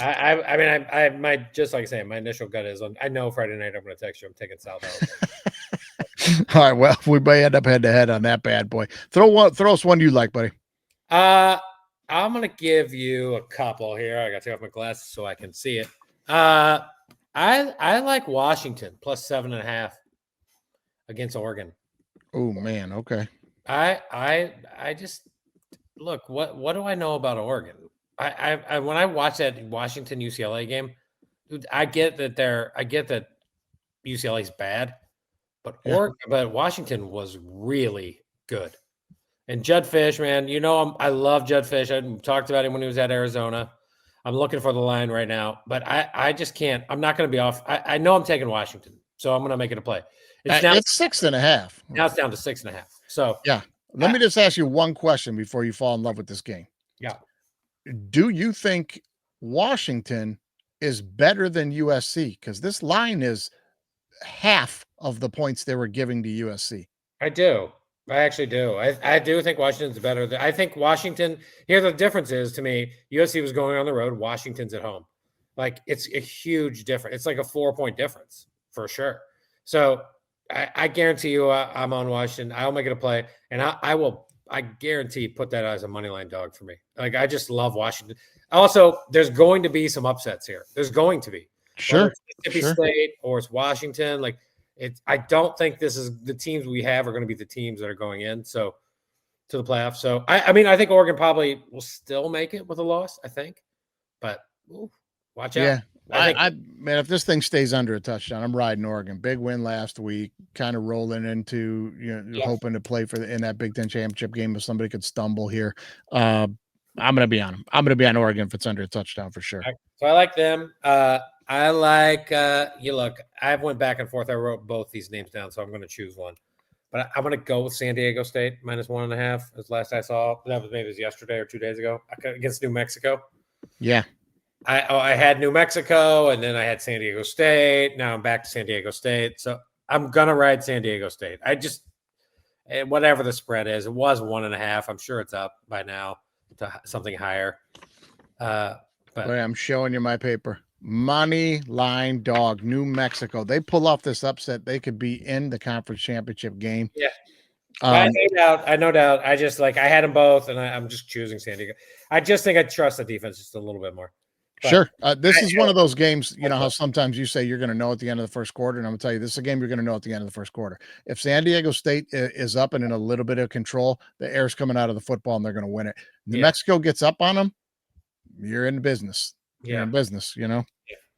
I might, just like I say, my initial gut is I know Friday night I'm going to text you. I'm taking South Alabama. All right. Well, we may end up head to head on that bad boy. Throw us one you like, buddy. I'm going to give you a couple here. I got to take off my glasses so I can see it. I like Washington plus 7.5 against Oregon. Oh man. Okay. I just look, what do I know about Oregon? I when I watch that Washington UCLA game, dude, I get that UCLA is bad, but Washington was really good. And Judd Fish, man, I love Judd Fish. I talked about him when he was at Arizona. I'm looking for the line right now, but I just can't. I'm not going to be off. I know I'm taking Washington, so I'm going to make it a play. It's 6.5. Now it's down to 6.5. So yeah. Let me just ask you one question before you fall in love with this game. Yeah. Do you think Washington is better than USC? Because this line is half of the points they were giving to USC. I do. I actually do. I do think Washington's better. I think Washington, here the difference is to me, USC was going on the road, Washington's at home. Like it's a huge difference. It's like a 4-point difference for sure. So I guarantee you I'm on Washington. I'll make it a play. And I guarantee put that as a money line dog for me. Like I just love Washington. Also, there's going to be some upsets here. There's going to be. Sure. Whether it's Mississippi State or it's Washington. Like I don't think this is the teams we have are going to be the teams that are going in. So to the playoffs. So I mean, I think Oregon probably will still make it with a loss, I think. But watch out. Yeah. Man, if this thing stays under a touchdown, I'm riding Oregon. Big win last week, kind of rolling into, hoping to play in that Big Ten championship game if somebody could stumble here. I'm going to be on them. I'm going to be on Oregon if it's under a touchdown for sure. So I like them. I like, look, I went back and forth. I wrote both these names down, so I'm going to choose one. But I'm going to go with San Diego State minus 1.5 as last I saw. That was maybe yesterday or 2 days ago against New Mexico. Yeah. I had New Mexico, and then I had San Diego State. Now I'm back to San Diego State. So I'm going to ride San Diego State. Whatever the spread is, it was 1.5. I'm sure it's up by now to something higher. But I'm showing you my paper. Money line dog, New Mexico. They pull off this upset, they could be in the conference championship game. Yeah. I no doubt. I just I had them both, and I'm just choosing San Diego. I just think I trust the defense just a little bit more. But sure. This is one of those games, how sometimes you say you're going to know at the end of the first quarter, and I'm going to tell you this is a game you're going to know at the end of the first quarter. If San Diego State is up and in a little bit of control, the air's coming out of the football, and they're going to win it. New Mexico gets up on them, you're in business. You're in business, Yeah,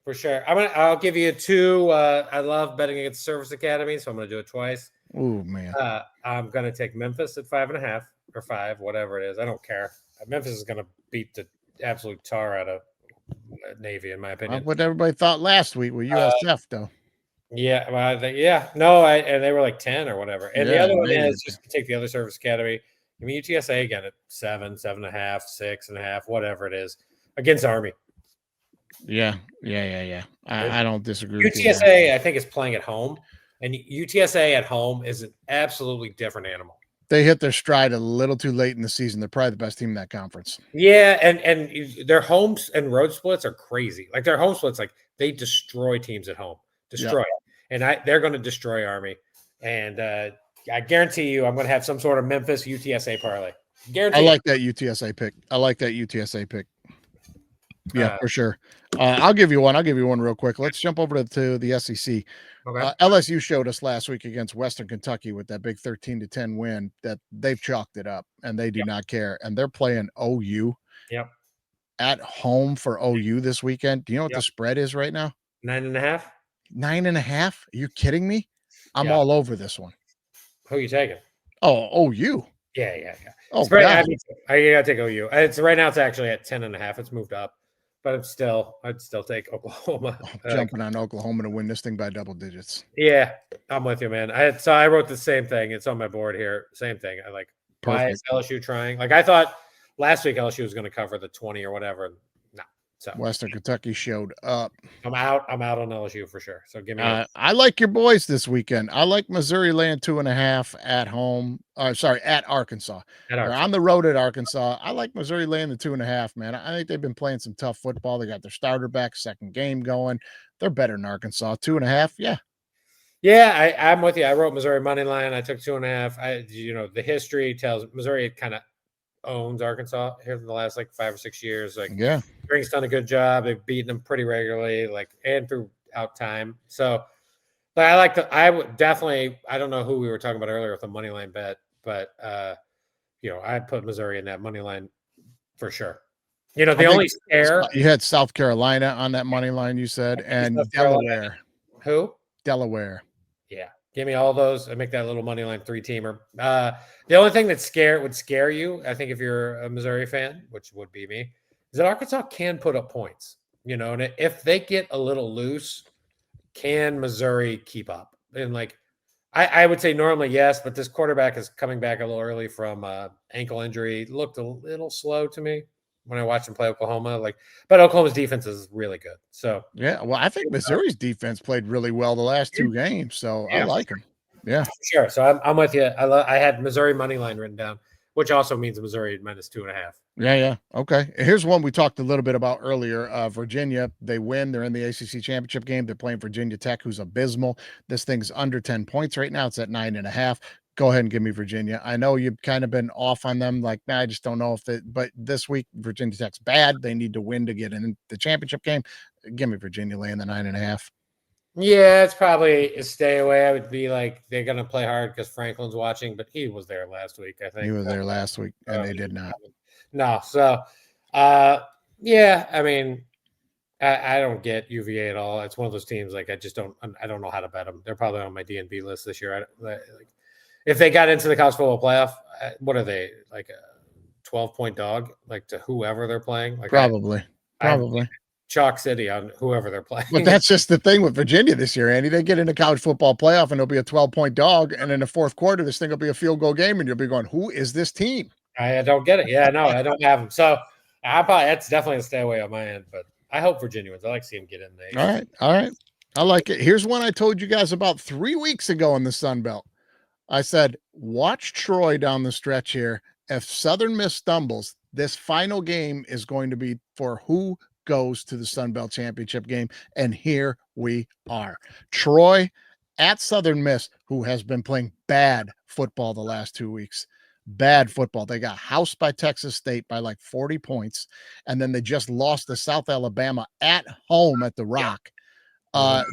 for sure. I'll give you 2. I love betting against Service Academy, so I'm going to do it twice. Oh, man. I'm going to take Memphis at 5.5 or 5, whatever it is. I don't care. Memphis is going to beat the absolute tar out of Navy, in my opinion. What everybody thought last week with USF, though. Yeah, well, no, and they were like 10 or whatever. And the Yeah, other one maybe. is just to take the other service academy. I mean, UTSA again at 7.5, 6.5, whatever it is against Army. Yeah. I don't disagree with you. UTSA, I think, is playing at home, and UTSA at home is an absolutely different animal. They hit their stride a little too late in the season. They're probably the best team in that conference. Yeah, and their homes and road splits are crazy. Like their home splits, like they destroy teams at home, destroy it. And they're going to destroy Army. And I guarantee you, I'm going to have some sort of Memphis UTSA parlay. Guarantee. I like that UTSA pick. Yeah, for sure. I'll give you one real quick. Let's jump over to the SEC. Okay. LSU showed us last week against Western Kentucky with that big 13-10 win that they've chalked it up and they do not care. And they're playing OU at home for OU this weekend. Do you know what the spread is right now? 9.5. 9.5? Are you kidding me? I'm all over this one. Who are you taking? Oh, OU. Yeah. Oh, God. God. I gotta take OU. It's right now. It's actually at 10.5. It's moved up, but I'd still take Oklahoma. Jumping on Oklahoma to win this thing by double digits. Yeah, I'm with you, man. I wrote the same thing. It's on my board here. Same thing. I like. Why is LSU trying? Like I thought last week LSU was going to cover the 20 or whatever. No. So Western Kentucky showed up. I'm out on LSU for sure. So give me. I like your boys this weekend. I like Missouri laying 2.5 at home. At Arkansas. They're on the road at Arkansas. I like Missouri laying the 2.5, man. I think they've been playing some tough football. They got their starter back, second game going. They're better than Arkansas. 2.5, yeah. Yeah, I'm with you. I wrote Missouri money line. I took 2.5. The history tells Missouri kind of owns Arkansas here for the last like 5 or 6 years. Like, Green's done a good job. They've beaten them pretty regularly, and throughout time. So, but I would definitely. I don't know who we were talking about earlier with the money line bet, but I'd put Missouri in that money line for sure. The only scare you had South Carolina on that money line. You said and Delaware. Who? Delaware. Yeah. Give me all those. I make that little money line 3-teamer. The only thing that would scare you, I think, if you're a Missouri fan, which would be me, is that Arkansas can put up points. And if they get a little loose, can Missouri keep up? And I would say normally yes, but this quarterback is coming back a little early from ankle injury. Looked a little slow to me when I watched him play Oklahoma. But Oklahoma's defense is really good. So yeah, well, I think Missouri's defense played really well the last 2 games. So I like them. Yeah, sure. So I'm with you. I had Missouri money line written down, which also means Missouri minus 2.5. Yeah. Okay. Here's one we talked a little bit about earlier. Virginia, they win. They're in the ACC championship game. They're playing Virginia Tech, who's abysmal. This thing's under 10 points right now. It's at 9.5. Go ahead and give me Virginia. I know you've kind of been off on them. I just don't know but this week, Virginia Tech's bad. They need to win to get in the championship game. Give me Virginia laying the 9.5. Yeah, it's probably a stay away. I would be like, they're going to play hard because Franklin's watching, but he was there last week, I think. He was there last week, and they did not. No. So, yeah, I mean, I don't get UVA at all. It's one of those teams, I don't know how to bet them. They're probably on my DNB list this year. If they got into the college football playoff, what are they, like a 12-point dog, to whoever they're playing? Probably. Chalk City on whoever they're playing. But that's just the thing with Virginia this year, Andy. They get into college football playoff, and it'll be a 12-point dog, and in the fourth quarter, this thing will be a field goal game, and you'll be going, who is this team? I don't get it. Yeah, no, I don't have them. So that's definitely a stay away on my end, but I hope Virginia wins. I like to see them get in there. All right. I like it. Here's one I told you guys about 3 weeks ago in the Sun Belt. I said, watch Troy down the stretch here. If Southern Miss stumbles, this final game is going to be for who goes to the Sun Belt Championship game. And here we are. Troy at Southern Miss, who has been playing bad football the last 2 weeks. Bad football. They got housed by Texas State by 40 points. And then they just lost to South Alabama at home at the Rock.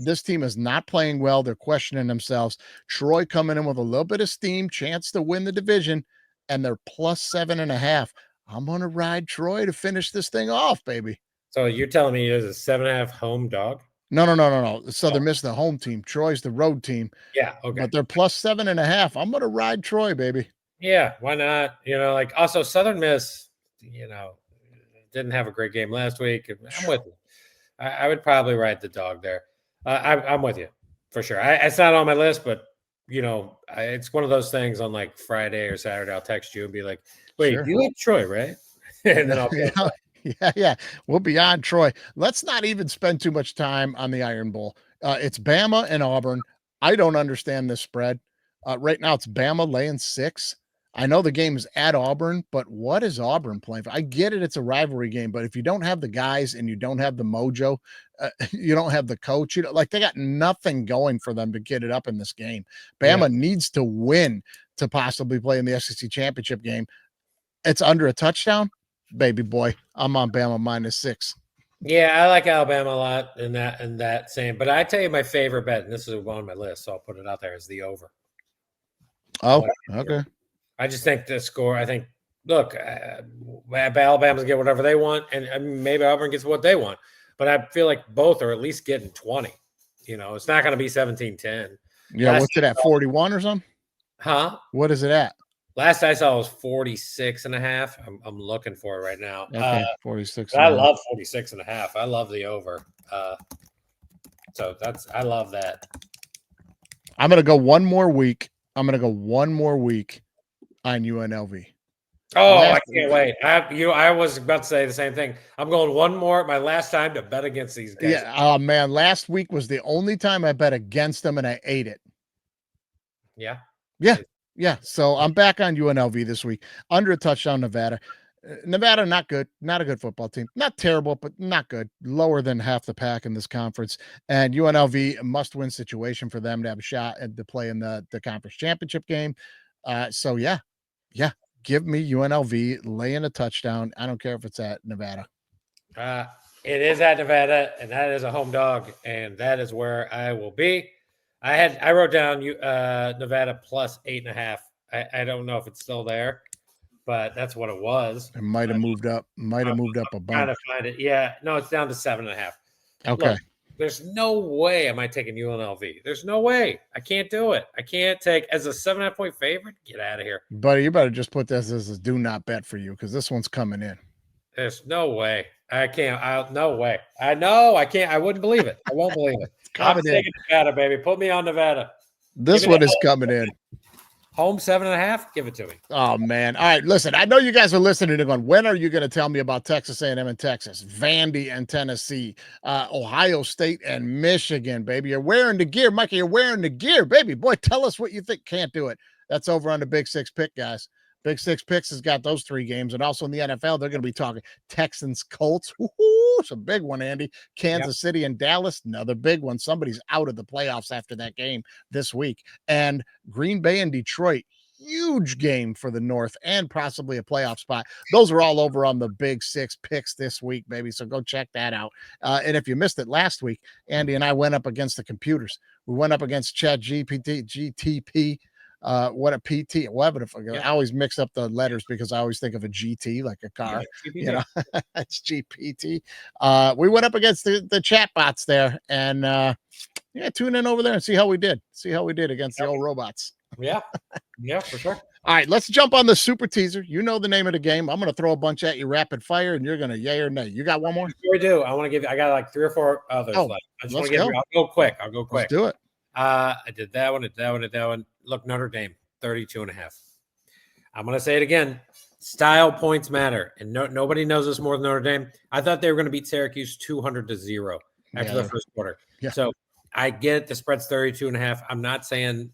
This team is not playing well. They're questioning themselves. Troy coming in with a little bit of steam, chance to win the division, and they're plus 7.5. I'm going to ride Troy to finish this thing off, baby. So you're telling me there's a 7.5 home dog? No. Southern Miss, the home team. Troy's the road team. Yeah, okay. But they're plus 7.5. I'm going to ride Troy, baby. Yeah, why not? Also Southern Miss, didn't have a great game last week. I'm with you. I would probably ride the dog there. I'm with you. for sure. It's not on my list, but it's one of those things on like Friday or Saturday. I'll text you and be like, "Wait, Sure. you like Troy, right?" And then I'll be like, yeah. We'll be on Troy. Let's not even spend too much time on the Iron Bowl. It's Bama and Auburn. I don't understand this spread. Right now, it's Bama laying 6. I know the game is at Auburn, but what is Auburn playing for? I get it. It's a rivalry game, but if you don't have the guys and you don't have the mojo, you don't have the coach, they got nothing going for them to get it up in this game. Bama needs to win to possibly play in the SEC championship game. It's under a touchdown. Baby boy, I'm on Bama -6. Yeah, I like Alabama a lot in that same. But I tell you, my favorite bet, and this is on my list, so I'll put it out there, is the over. Oh, okay. I just think the score. I think, look, Alabama's get whatever they want, and I mean, maybe Auburn gets what they want. But I feel like both are at least getting 20. It's not going to be 17-10. Yeah, what's it at, 41 or something? Huh? What is it at? Last I saw was 46.5. I'm looking for it right now. Okay, 46. I love 46.5. I love the over. So I love that. I'm going to go one more week. on UNLV. Oh, I can't wait. I was about to say the same thing. I'm going one more. My last time to bet against these guys. Yeah. Oh man. Last week was the only time I bet against them and I ate it. Yeah. Yeah. Yeah. So I'm back on UNLV this week. Under a touchdown, Nevada. Nevada, not good. Not a good football team. Not terrible, but not good. Lower than half the pack in this conference. And UNLV, a must-win situation for them to have a shot at to play in the conference championship game. So yeah. Give me UNLV laying a touchdown. I don't care if it's at Nevada. It is at Nevada, and that is a home dog, and that is where I will be. I wrote down Nevada plus 8.5. I don't know if it's still there, but that's what it was. It might have moved up. Might have moved up a bunch. Trying to find it. Yeah, no, it's down to 7.5. Okay. Look, there's no way am I taking UNLV. There's no way. I can't do it. I can't take as a 7.5 point favorite. Get out of here, buddy. You better just put this as a do not bet for you because this one's coming in. There's no way. I can't. No way. I know. I can't. I wouldn't believe it. I won't believe it. I'm taking Nevada, baby. Put me on Nevada. This one is coming in. Home 7.5. Give it to me. Oh man! All right, listen. I know you guys are listening and going, when are you going to tell me about Texas A&M and Texas, Vandy and Tennessee, Ohio State and Michigan, baby? You're wearing the gear, Mikey. You're wearing the gear, baby. Boy, tell us what you think. Can't do it. That's over on the Big Six Pick, guys. Big Six Picks has got those 3 games, and also in the NFL, they're going to be talking Texans, Colts. It's a big one, Andy. Kansas City and Dallas, another big one. Somebody's out of the playoffs after that game this week. And Green Bay and Detroit, huge game for the North and possibly a playoff spot. Those are all over on the Big Six Picks this week, baby. So go check that out. And if you missed it last week, Andy and I went up against the computers. We went up against GTP. What a PT, whatever. I always mix up the letters because I always think of a GT like a car. It's GPT. We went up against the chat bots there, and tune in over there and see how we did. See how we did against the old robots. Yeah, for sure. All right, let's jump on the super teaser. You know the name of the game. I'm going to throw a bunch at you rapid fire, and you're going to yay or nay. You got one more? Sure do. I want to give you. I got like 3 or 4 others. I just want to give you. I'll go quick. Let's do it. I did that one. Look, Notre Dame, 32.5. I'm going to say it again. Style points matter. And nobody knows this more than Notre Dame. I thought they were going to beat Syracuse 200-0 after the first quarter. Yeah. So I get it. The spread's 32.5. I'm not saying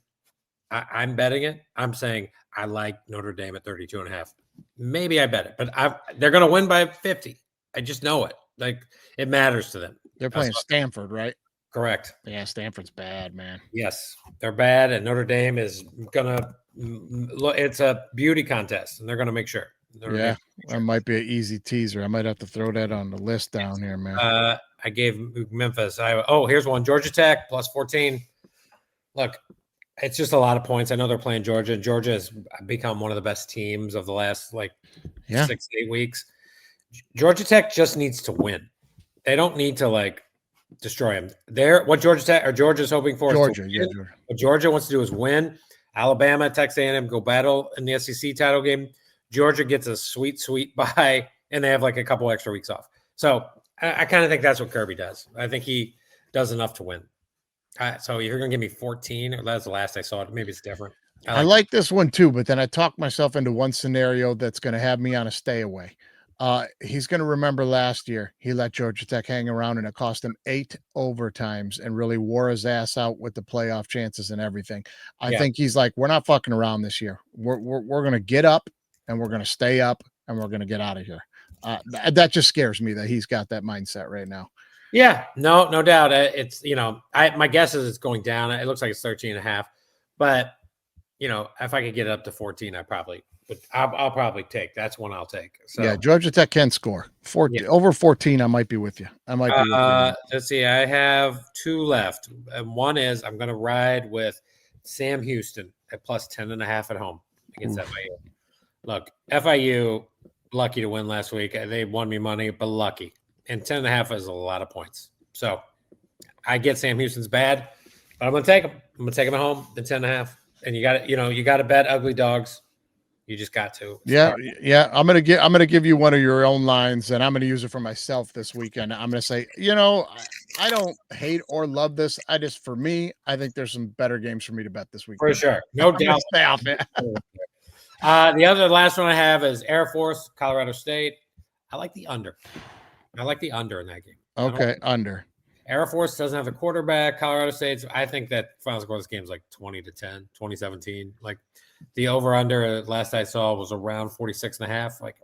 I'm betting it. I'm saying I like Notre Dame at 32.5. Maybe I bet it, but they're going to win by 50. I just know it. Like, it matters to them. They're playing Stanford, right? Correct. Yeah, Stanford's bad, man. Yes, they're bad, and Notre Dame is gonna. It's a beauty contest, and they're gonna make sure. That might be an easy teaser. I might have to throw that on the list down here, man. I gave Memphis. Here's one: Georgia Tech plus 14. Look, it's just a lot of points. I know they're playing Georgia, and Georgia has become one of the best teams of the last 6 to 8 weeks. Georgia Tech just needs to win. They don't need to destroy them. What Georgia's hoping for Georgia. What Georgia wants to do is win. Alabama, Texas A&M go battle in the SEC title game. Georgia gets a sweet bye, and they have a couple extra weeks off. So I kind of think that's what Kirby does. I think he does enough to win. So you're gonna give me 14, or that's the last I saw it. Maybe it's different. I like this one too, but then I talked myself into one scenario that's going to have me on a stay away. He's going to remember last year he let Georgia Tech hang around and it cost him 8 overtimes and really wore his ass out with the playoff chances and everything. I think he's like, we're not fucking around this year. We're going to get up and we're going to stay up and we're going to get out of here. That just scares me that he's got that mindset right now. Yeah, no doubt. It's, my guess is it's going down. It looks like it's 13.5, but if I could get it up to 14, I probably would. I'll probably take. That's one I'll take. So yeah, Georgia Tech can score 14 over 14. I might be with you. Let's see. I have 2 left. And one is I'm going to ride with Sam Houston at plus 10.5 at home against FIU. Look, FIU lucky to win last week. They won me money, but lucky. And 10.5 is a lot of points. So I get Sam Houston's bad, but I'm going to take him. I'm going to take him at home at 10.5. And you got to, you got to bet ugly dogs. You just got to. Yeah. I'm gonna give you one of your own lines, and I'm gonna use it for myself this weekend. I'm gonna say, I don't hate or love this. For me, I think there's some better games for me to bet this weekend. For sure, no doubt. Stay off it. The last one I have is Air Force, Colorado State. I like the under. I like the under in that game. Okay, under. Air Force doesn't have a quarterback. Colorado State's, I think that final score of this game is like 20-10, 2017. Like the over-under last I saw was around 46.5. Like,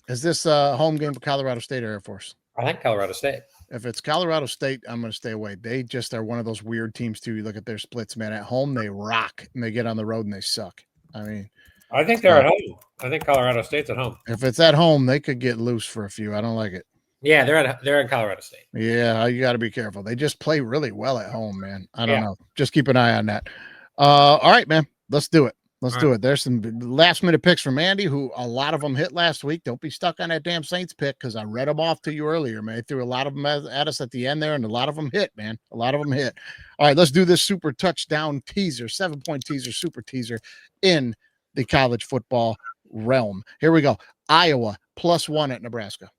is this a home game for Colorado State or Air Force? I think Colorado State. If it's Colorado State, I'm going to stay away. They just are one of those weird teams too. You look at their splits, man. At home, they rock, and they get on the road and they suck. I mean, I think they're at home. I think Colorado State's at home. If it's at home, they could get loose for a few. I don't like it. Yeah, they're in Colorado State. Yeah, you got to be careful. They just play really well at home, man. I don't know. Just keep an eye on that. All right, man. Let's do it. Let's do it. There's some last minute picks from Andy, who a lot of them hit last week. Don't be stuck on that damn Saints pick because I read them off to you earlier, man. I threw a lot of them at us at the end there, and a lot of them hit, man. A lot of them hit. All right, let's do this super touchdown teaser, 7-point teaser, super teaser in the college football realm. Here we go. Iowa +1 at Nebraska.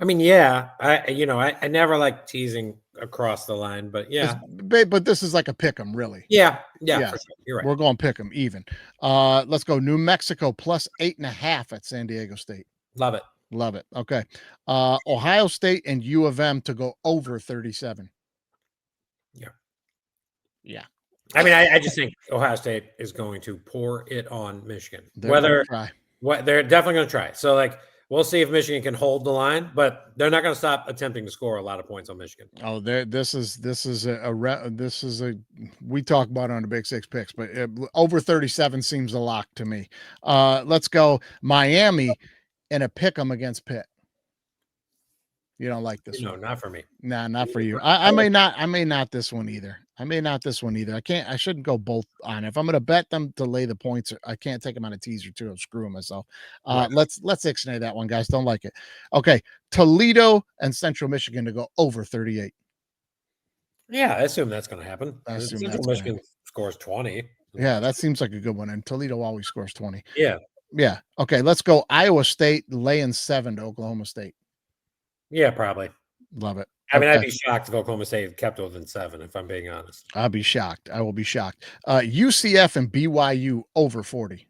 I mean, yeah, I never like teasing across the line, but yeah. But this is like a pick 'em, really. Yeah, for sure. You're right. We're going pick 'em even. Let's go New Mexico +8.5 at San Diego State. Love it. Okay. Ohio State and U of M to go over 37. Yeah. I mean, I just think Ohio State is going to pour it on Michigan. They're definitely going to try. So, like, we'll see if Michigan can hold the line, but they're not going to stop attempting to score a lot of points on Michigan. Oh, this is we talk about it on the Big Six picks, but over 37 seems a lock to me. Let's go Miami in a pick 'em against Pitt. You don't like this one? No, not for me. Nah, not for you. I may not this one either. I shouldn't go both on. If I'm going to bet them to lay the points, I can't take them on a teaser too. I'm screwing myself. Let's ixnay that one, guys. Don't like it. Okay. Toledo and Central Michigan to go over 38. Yeah, I assume that's going to happen. Central Michigan scores 20. Yeah, that seems like a good one. And Toledo always scores 20. Yeah. Yeah. Okay. Let's go Iowa State laying 7 to Oklahoma State. Yeah, probably. Love it. I mean, I'd be shocked if Oklahoma State kept within 7, if I'm being honest. I'll be shocked. I will be shocked. UCF and BYU over 40.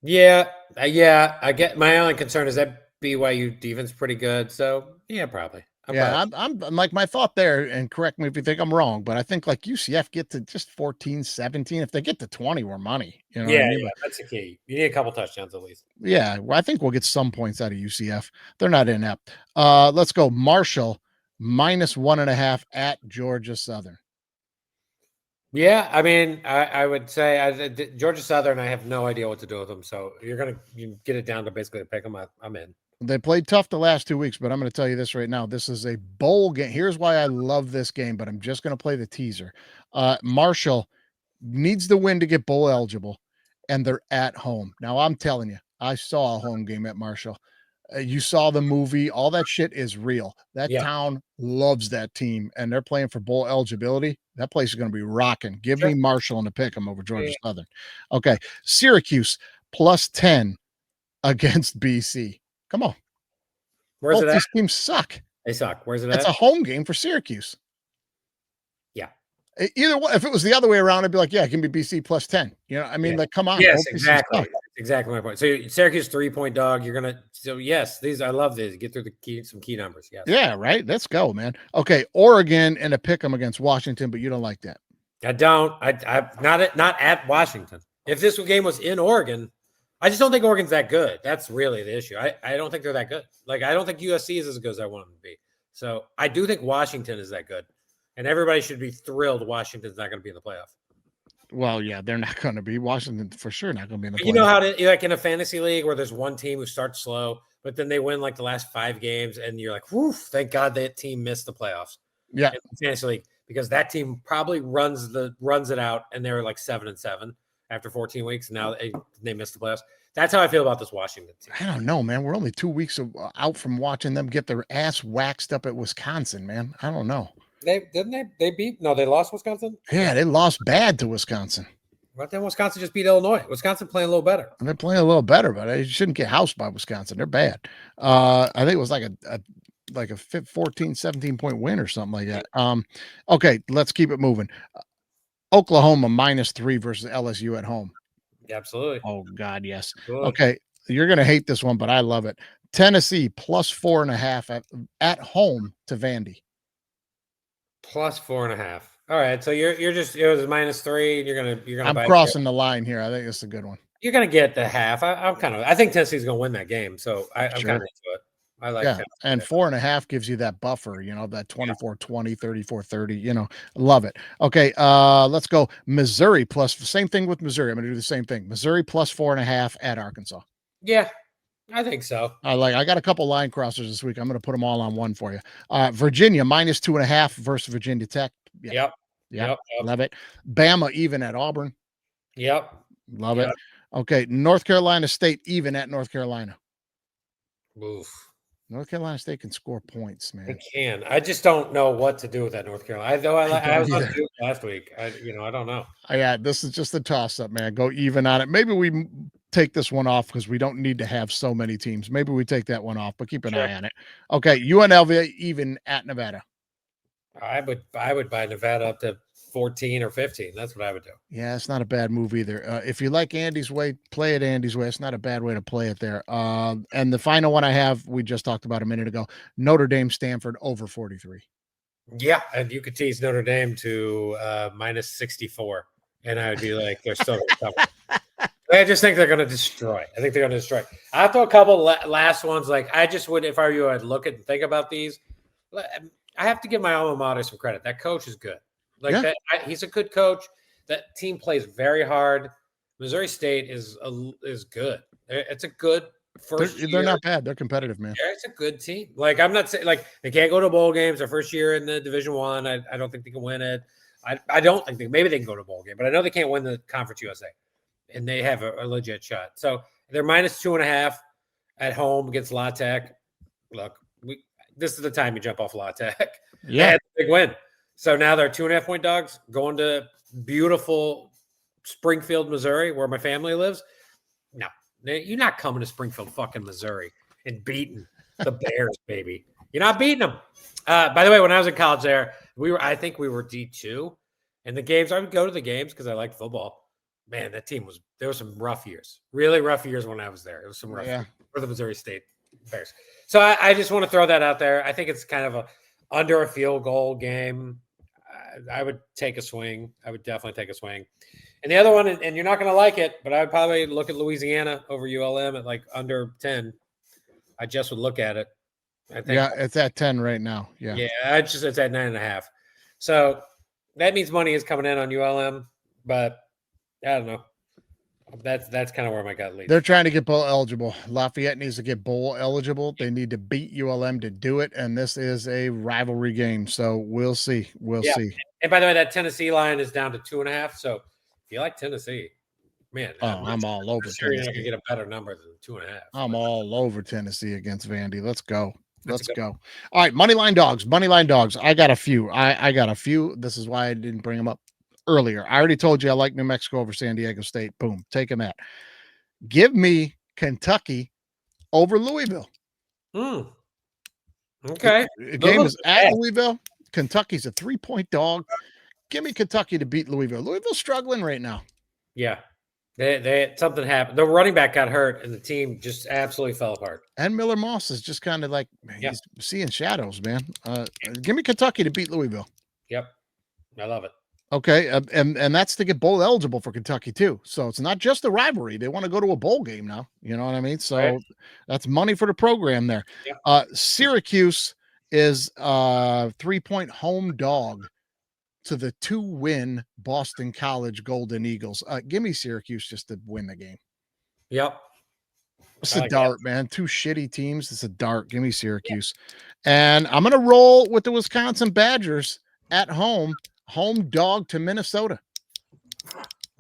Yeah. I get my only concern is that BYU defense pretty good. So yeah, probably. I'm like my thought there, and correct me if you think I'm wrong, but I think like UCF get to just 14, 17. If they get to 20, we're money. You know what I mean? Yeah, that's the key. You need a couple touchdowns at least. Yeah, well, I think we'll get some points out of UCF. They're not inept. Let's go Marshall -1.5 at Georgia Southern. Yeah, I mean, I would say Georgia Southern, I have no idea what to do with them. So you get it down to basically a pick 'em. I'm in. They played tough the last 2 weeks, but I'm going to tell you this right now. This is a bowl game. Here's why I love this game, but I'm just going to play the teaser. Marshall needs the win to get bowl eligible, and they're at home. Now, I'm telling you, I saw a home game at Marshall. You saw the movie. All that shit is real. That town loves that team, and they're playing for bowl eligibility. That place is going to be rocking. Give me Marshall and a pick 'em over Georgia Southern. Okay, Syracuse +10 against BC. Come on. Where's it at? These teams suck. They suck. Where's it It's at? a home game for Syracuse. Either way, if it was the other way around, I'd be like, yeah, it can be BC plus 10. You know, I mean, Yeah. like, come on. Yes, both BCs exactly. suck. Exactly my point. So Syracuse 3-point dog. You're gonna. So yes, these I love these. Get through some key numbers. Yes. Yeah, right. Let's go, man. Okay, Oregon and a pick 'em against Washington, but you don't like that. I don't. I not at Washington. If this game was in Oregon, I just don't think Oregon's that good. That's really the issue. I don't think they're that good. Like I don't think USC is as good as I want them to be. So I do think Washington is that good, and everybody should be thrilled Washington's not going to be in the playoff. Well, yeah, they're not going to be. Washington for sure not going to be in the playoff. You know how to like in a fantasy league where there's one team who starts slow, but then they win like the last 5 games, and you're like, "Whew, thank God that team missed the playoffs." Yeah, in fantasy league because that team probably runs it out, and they're like 7-7 after 14 weeks. And now they missed the playoffs. That's how I feel about this Washington team. I don't know, man. We're only 2 weeks out from watching them get their ass waxed up at Wisconsin, man. I don't know. They lost Wisconsin. Yeah, they lost bad to Wisconsin. But then Wisconsin just beat Illinois. Wisconsin playing a little better. And they're playing a little better, but they shouldn't get housed by Wisconsin. They're bad. I think it was like a 14, 17-point win or something like that. Okay, let's keep it moving. Oklahoma -3 versus LSU at home. Absolutely. Oh God, yes. Good. Okay, you're gonna hate this one, but I love it. Tennessee +4.5 at home to Vandy. +4.5. All right, so you're just it was -3, and you're gonna. I'm crossing the line here. I think it's a good one. You're gonna get the half. I think Tennessee's gonna win that game, so I'm Sure. kind of into it. I like Yeah, Tennessee. and 4.5 gives you that buffer, you know, that 24-20, 34-30, you know, love it. Okay, let's go Missouri plus, same thing with Missouri. I'm gonna do the same thing. Missouri +4.5 at Arkansas. Yeah, I think so. I got a couple line crossers this week. I'm gonna put them all on one for you. Virginia -2.5 versus Virginia Tech. Yeah. Yep. Love it. Bama even at Auburn. Yep. Love it. Okay, North Carolina State even at North Carolina. Oof. North Carolina State can score points, I man. can. I just don't know what to do with that North Carolina. I was on Duke last week. I don't know. Yeah, this is just a toss-up, man. Go even on it. Maybe we take this one off because we don't need to have so many teams. Maybe we take that one off, but keep an eye on it. Okay, UNLV even at Nevada. I would buy Nevada up to 14 or 15. That's what I would do. Yeah, it's not a bad move either. If you like Andy's way, play it Andy's way. It's not a bad way to play it there. And the final one I have, we just talked about a minute ago, Notre Dame Stanford over 43. Yeah, and you could tease Notre Dame to -64, and I would be like, they're still going to cover. I just think they're going to destroy. I think they're going to destroy. I'll throw a couple last ones. Like I just would, if I were you, I'd look at and think about these. I have to give my alma mater some credit. That coach is good. He's a good coach. That team plays very hard. Missouri State is good. It's a good first year. They're not bad. They're competitive, man. Yeah, it's a good team. Like I'm not saying like they can't go to bowl games. Their first year in the Division I. I don't think they can win it. I don't think maybe they can go to a bowl game, but I know they can't win the Conference USA, and they have a legit shot. So they're -2.5 at home against La Tech. Look, this is the time you jump off La Tech. Yeah, big win. So now they're 2.5-point dogs going to beautiful Springfield, Missouri, where my family lives. No, you're not coming to Springfield, fucking Missouri, and beating the Bears, baby. You're not beating them. By the way, when I was in college there, I think we were D2, and the games, I would go to the games because I liked football. Man, that team there were some rough years, really rough years when I was there. It was some rough years for the Missouri State Bears. So I just want to throw that out there. I think it's kind of under a field goal game. I would take a swing. I would definitely take a swing. And the other one, and you're not going to like it, but I would probably look at Louisiana over ULM at like under 10. I just would look at it. I think. Yeah, it's at 10 right now. Yeah. Yeah, it's at 9.5. So that means money is coming in on ULM, but I don't know. That's kind of where my gut leads. They're trying to get bowl eligible. Lafayette needs to get bowl eligible. They need to beat ULM to do it, and this is a rivalry game. So we'll see. We'll see. And by the way, that Tennessee line is down to 2.5. So if you like Tennessee, man, I'm all over sure you're not Tennessee. gonna get a better number than 2.5. I'm all over Tennessee against Vandy. Let's go. Let's go. All right, moneyline dogs. Moneyline dogs. I got a few. I got a few. This is why I didn't bring them up earlier. I already told you I like New Mexico over San Diego State. Boom, taking that. Give me Kentucky over Louisville. Okay. The game is at Louisville. Kentucky's a 3-point dog. Give me Kentucky to beat Louisville. Louisville's struggling right now. Yeah. They something happened. The running back got hurt, and the team just absolutely fell apart. And Miller Moss is just kind of like Yep. he's seeing shadows, man. Give me Kentucky to beat Louisville. Yep. I love it. Okay, and that's to get bowl eligible for Kentucky too. So it's not just a rivalry; they want to go to a bowl game now. You know what I mean? So Right. that's money for the program there. Yeah. Syracuse is 3-point home dog to the 2-win Boston College Golden Eagles. Give me Syracuse just to win the game. Yep. It's I a like dart, man. Two shitty teams. It's a dart. Give me Syracuse. And I'm going to roll with the Wisconsin Badgers at home dog to Minnesota.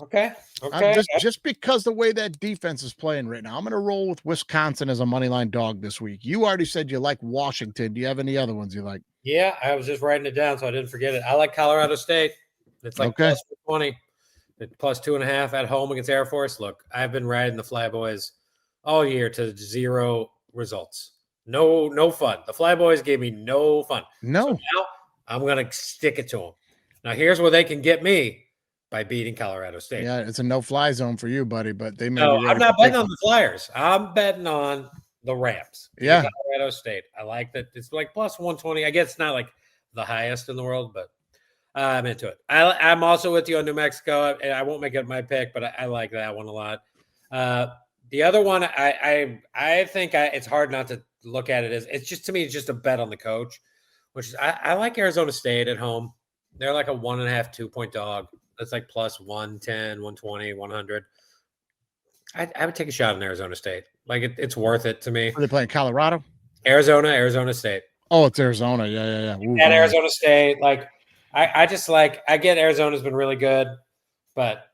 Okay. Okay. Just because the way that defense is playing right now, I'm going to roll with Wisconsin as a money line dog this week. You already said you like Washington. Do you have any other ones you like? Yeah, I was just writing it down so I didn't forget it. I like Colorado State. It's like Okay. plus 20, plus 2.5 at home against Air Force. Look, I've been riding the Flyboys all year to 0 results. No fun. The Flyboys gave me no fun. No. So now I'm going to stick it to them. Now here's where they can get me by beating Colorado State. Yeah, it's a no-fly zone for you, buddy, but they may No, be ready I'm to not pick betting on them. the Flyers. I'm betting on the Rams. Yeah. Colorado State. I like that. It's like plus 120. I guess it's not like the highest in the world, but I'm into it. I'm also with you on New Mexico, and I won't make it my pick, but I like that one a lot. The other one, I think it's hard not to look at it as it's just, to me, it's just a bet on the coach, which is I like Arizona State at home. They're like a 1.5, 2-point dog. That's like plus 110, 120, 100. I would take a shot in Arizona State. Like it's worth it to me. Are they playing Colorado? Arizona State. Oh, it's Arizona. Yeah. Ooh, At man. Arizona State, like I just like I get Arizona's been really good, but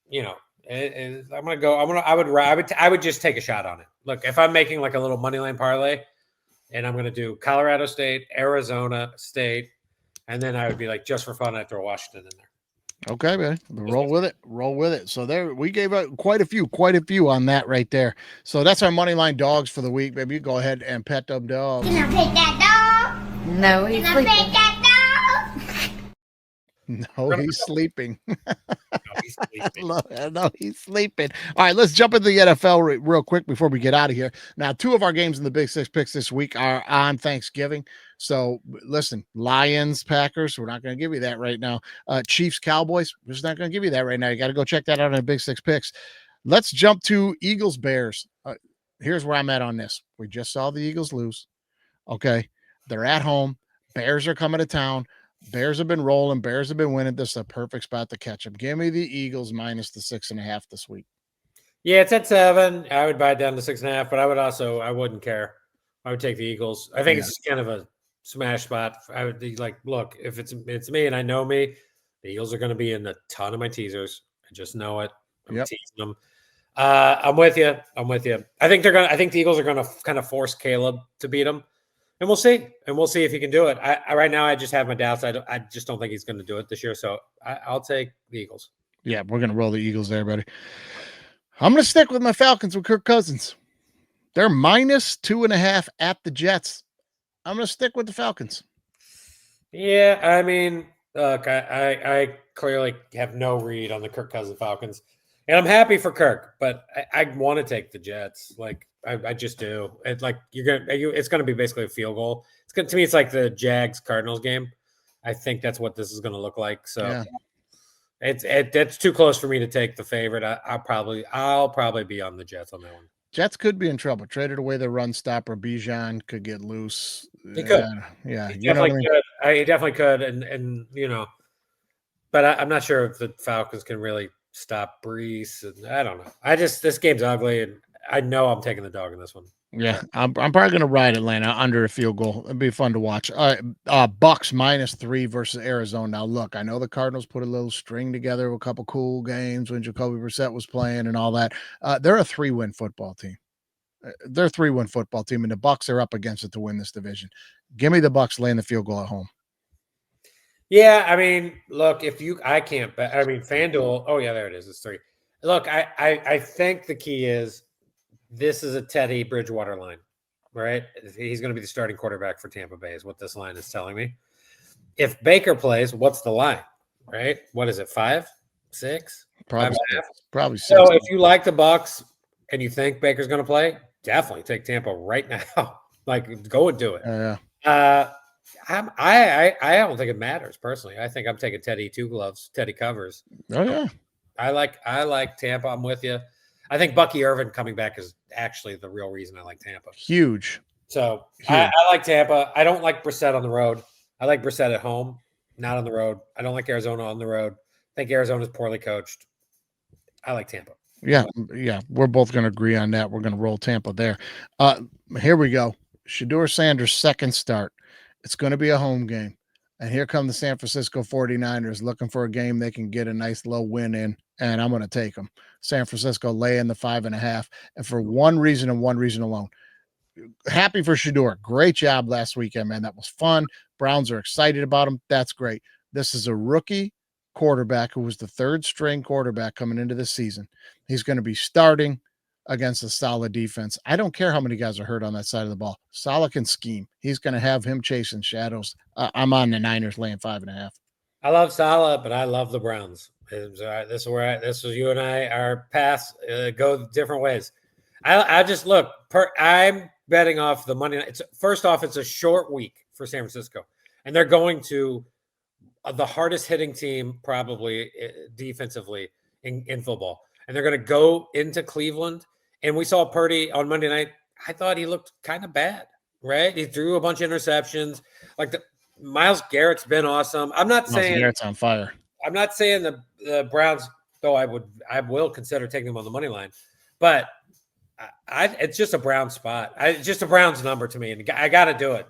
you know, I'm gonna go. I would just take a shot on it. Look, if I'm making like a little money line parlay, and I'm gonna do Colorado State, Arizona State, and then I would be like, just for fun, I'd throw Washington in there. Okay, man. Roll with it. So there we gave out quite a few on that right there. So that's our money line dogs for the week. Maybe you go ahead and pet them dogs. Can I pet that dog? No, he's Can I sleeping. pet that dog? No, he's sleeping. He's sleeping. No, he's sleeping. All right, let's jump into the NFL real quick before we get out of here. Now, 2 of our games in the Big Six picks this week are on Thanksgiving. So listen, Lions, Packers, we're not going to give you that right now. Chiefs, Cowboys, we're just not going to give you that right now. You got to go check that out in the Big Six picks. Let's jump to Eagles, Bears. Here's where I'm at on this. We just saw the Eagles lose. Okay. They're at home. Bears are coming to town. Bears have been rolling. Bears have been winning. This is a perfect spot to catch them. Give me the Eagles minus the 6.5 this week. Yeah, it's at 7. I would buy it down to 6.5, but I wouldn't care. I would take the Eagles. I think it's kind of a smash spot. I would be like, look, if it's me and I know me, the Eagles are going to be in a ton of my teasers. I just know it. I'm teasing them. I'm with you. I think the Eagles are going to kind of force Caleb to beat them. And we'll see. If he can do it. I right now, I just have my doubts. I just don't think he's going to do it this year. So I'll take the Eagles. Yeah, we're going to roll the Eagles there, buddy. I'm going to stick with my Falcons with Kirk Cousins. They're minus 2.5 at the Jets. I'm going to stick with the Falcons. Yeah, I mean, look, I clearly have no read on the Kirk Cousins Falcons. And I'm happy for Kirk, but I want to take the Jets. Like, I just do. It's like it's gonna be basically a field goal. To me, it's like the Jags Cardinals game. I think that's what this is gonna look like. So it's too close for me to take the favorite. I'll probably be on the Jets on that one. Jets could be in trouble. Traded away their run stopper. Bijan could get loose. He could. Yeah, He definitely could. He definitely could. And you know, but I'm not sure if the Falcons can really stop Brees. And I don't know. This game's ugly, and I know I'm taking the dog in this one. Yeah, I'm probably going to ride Atlanta under a field goal. It'd be fun to watch. Bucks minus 3 versus Arizona. Now, look, I know the Cardinals put a little string together of a couple cool games when Jacoby Brissett was playing and all that. They're a 3-win football team. And the Bucks are up against it to win this division. Give me the Bucks laying the field goal at home. Yeah, I mean, look, I can't bet. I mean, FanDuel. Oh yeah, there it is. It's 3. Look, I think the key is this is a Teddy Bridgewater line, right? He's going to be the starting quarterback for Tampa Bay, is what this line is telling me. If Baker plays, what's the line? right? What is it? 5, 6, Probably 5.5? probably 6. So if you like the Bucks and you think Baker's going to play, definitely take Tampa right now. Like, go and do it. Yeah. I don't think it matters personally. I think I'm taking Teddy 2 gloves, Teddy covers. Oh yeah. I like Tampa. I'm with you. I think Bucky Irvin coming back is actually the real reason I like Tampa. Huge. So Huge. I like Tampa. I don't like Brissett on the road. I like Brissett at home, not on the road. I don't like Arizona on the road. I think Arizona's poorly coached. I like Tampa. Yeah. We're both going to agree on that. We're going to roll Tampa there. Here we go. Shedeur Sanders' second start. It's going to be a home game. And here come the San Francisco 49ers looking for a game they can get a nice low win in, and I'm going to take them. San Francisco laying the 5.5, and for one reason and one reason alone. Happy for Shedeur. Great job last weekend, man. That was fun. Browns are excited about him. That's great. This is a rookie quarterback who was the third string quarterback coming into this season. He's going to be starting against a solid defense. I don't care how many guys are hurt on that side of the ball. Saleh can scheme. He's going to have him chasing shadows. I'm on the Niners laying 5.5. I love Saleh, but I love the Browns. This is you and I, our paths go different ways. I just look. I'm betting off the money. First off, it's a short week for San Francisco, and they're going to the hardest hitting team probably defensively in football, and they're going to go into Cleveland. And we saw Purdy on Monday night. I thought he looked kind of bad, right? He threw a bunch of interceptions. Like Myles Garrett's been awesome. I'm not saying Garrett's on fire. I'm not saying the Browns, though I will consider taking them on the money line, but it's just a Brown spot. It's just a Browns number to me, and I got to do it.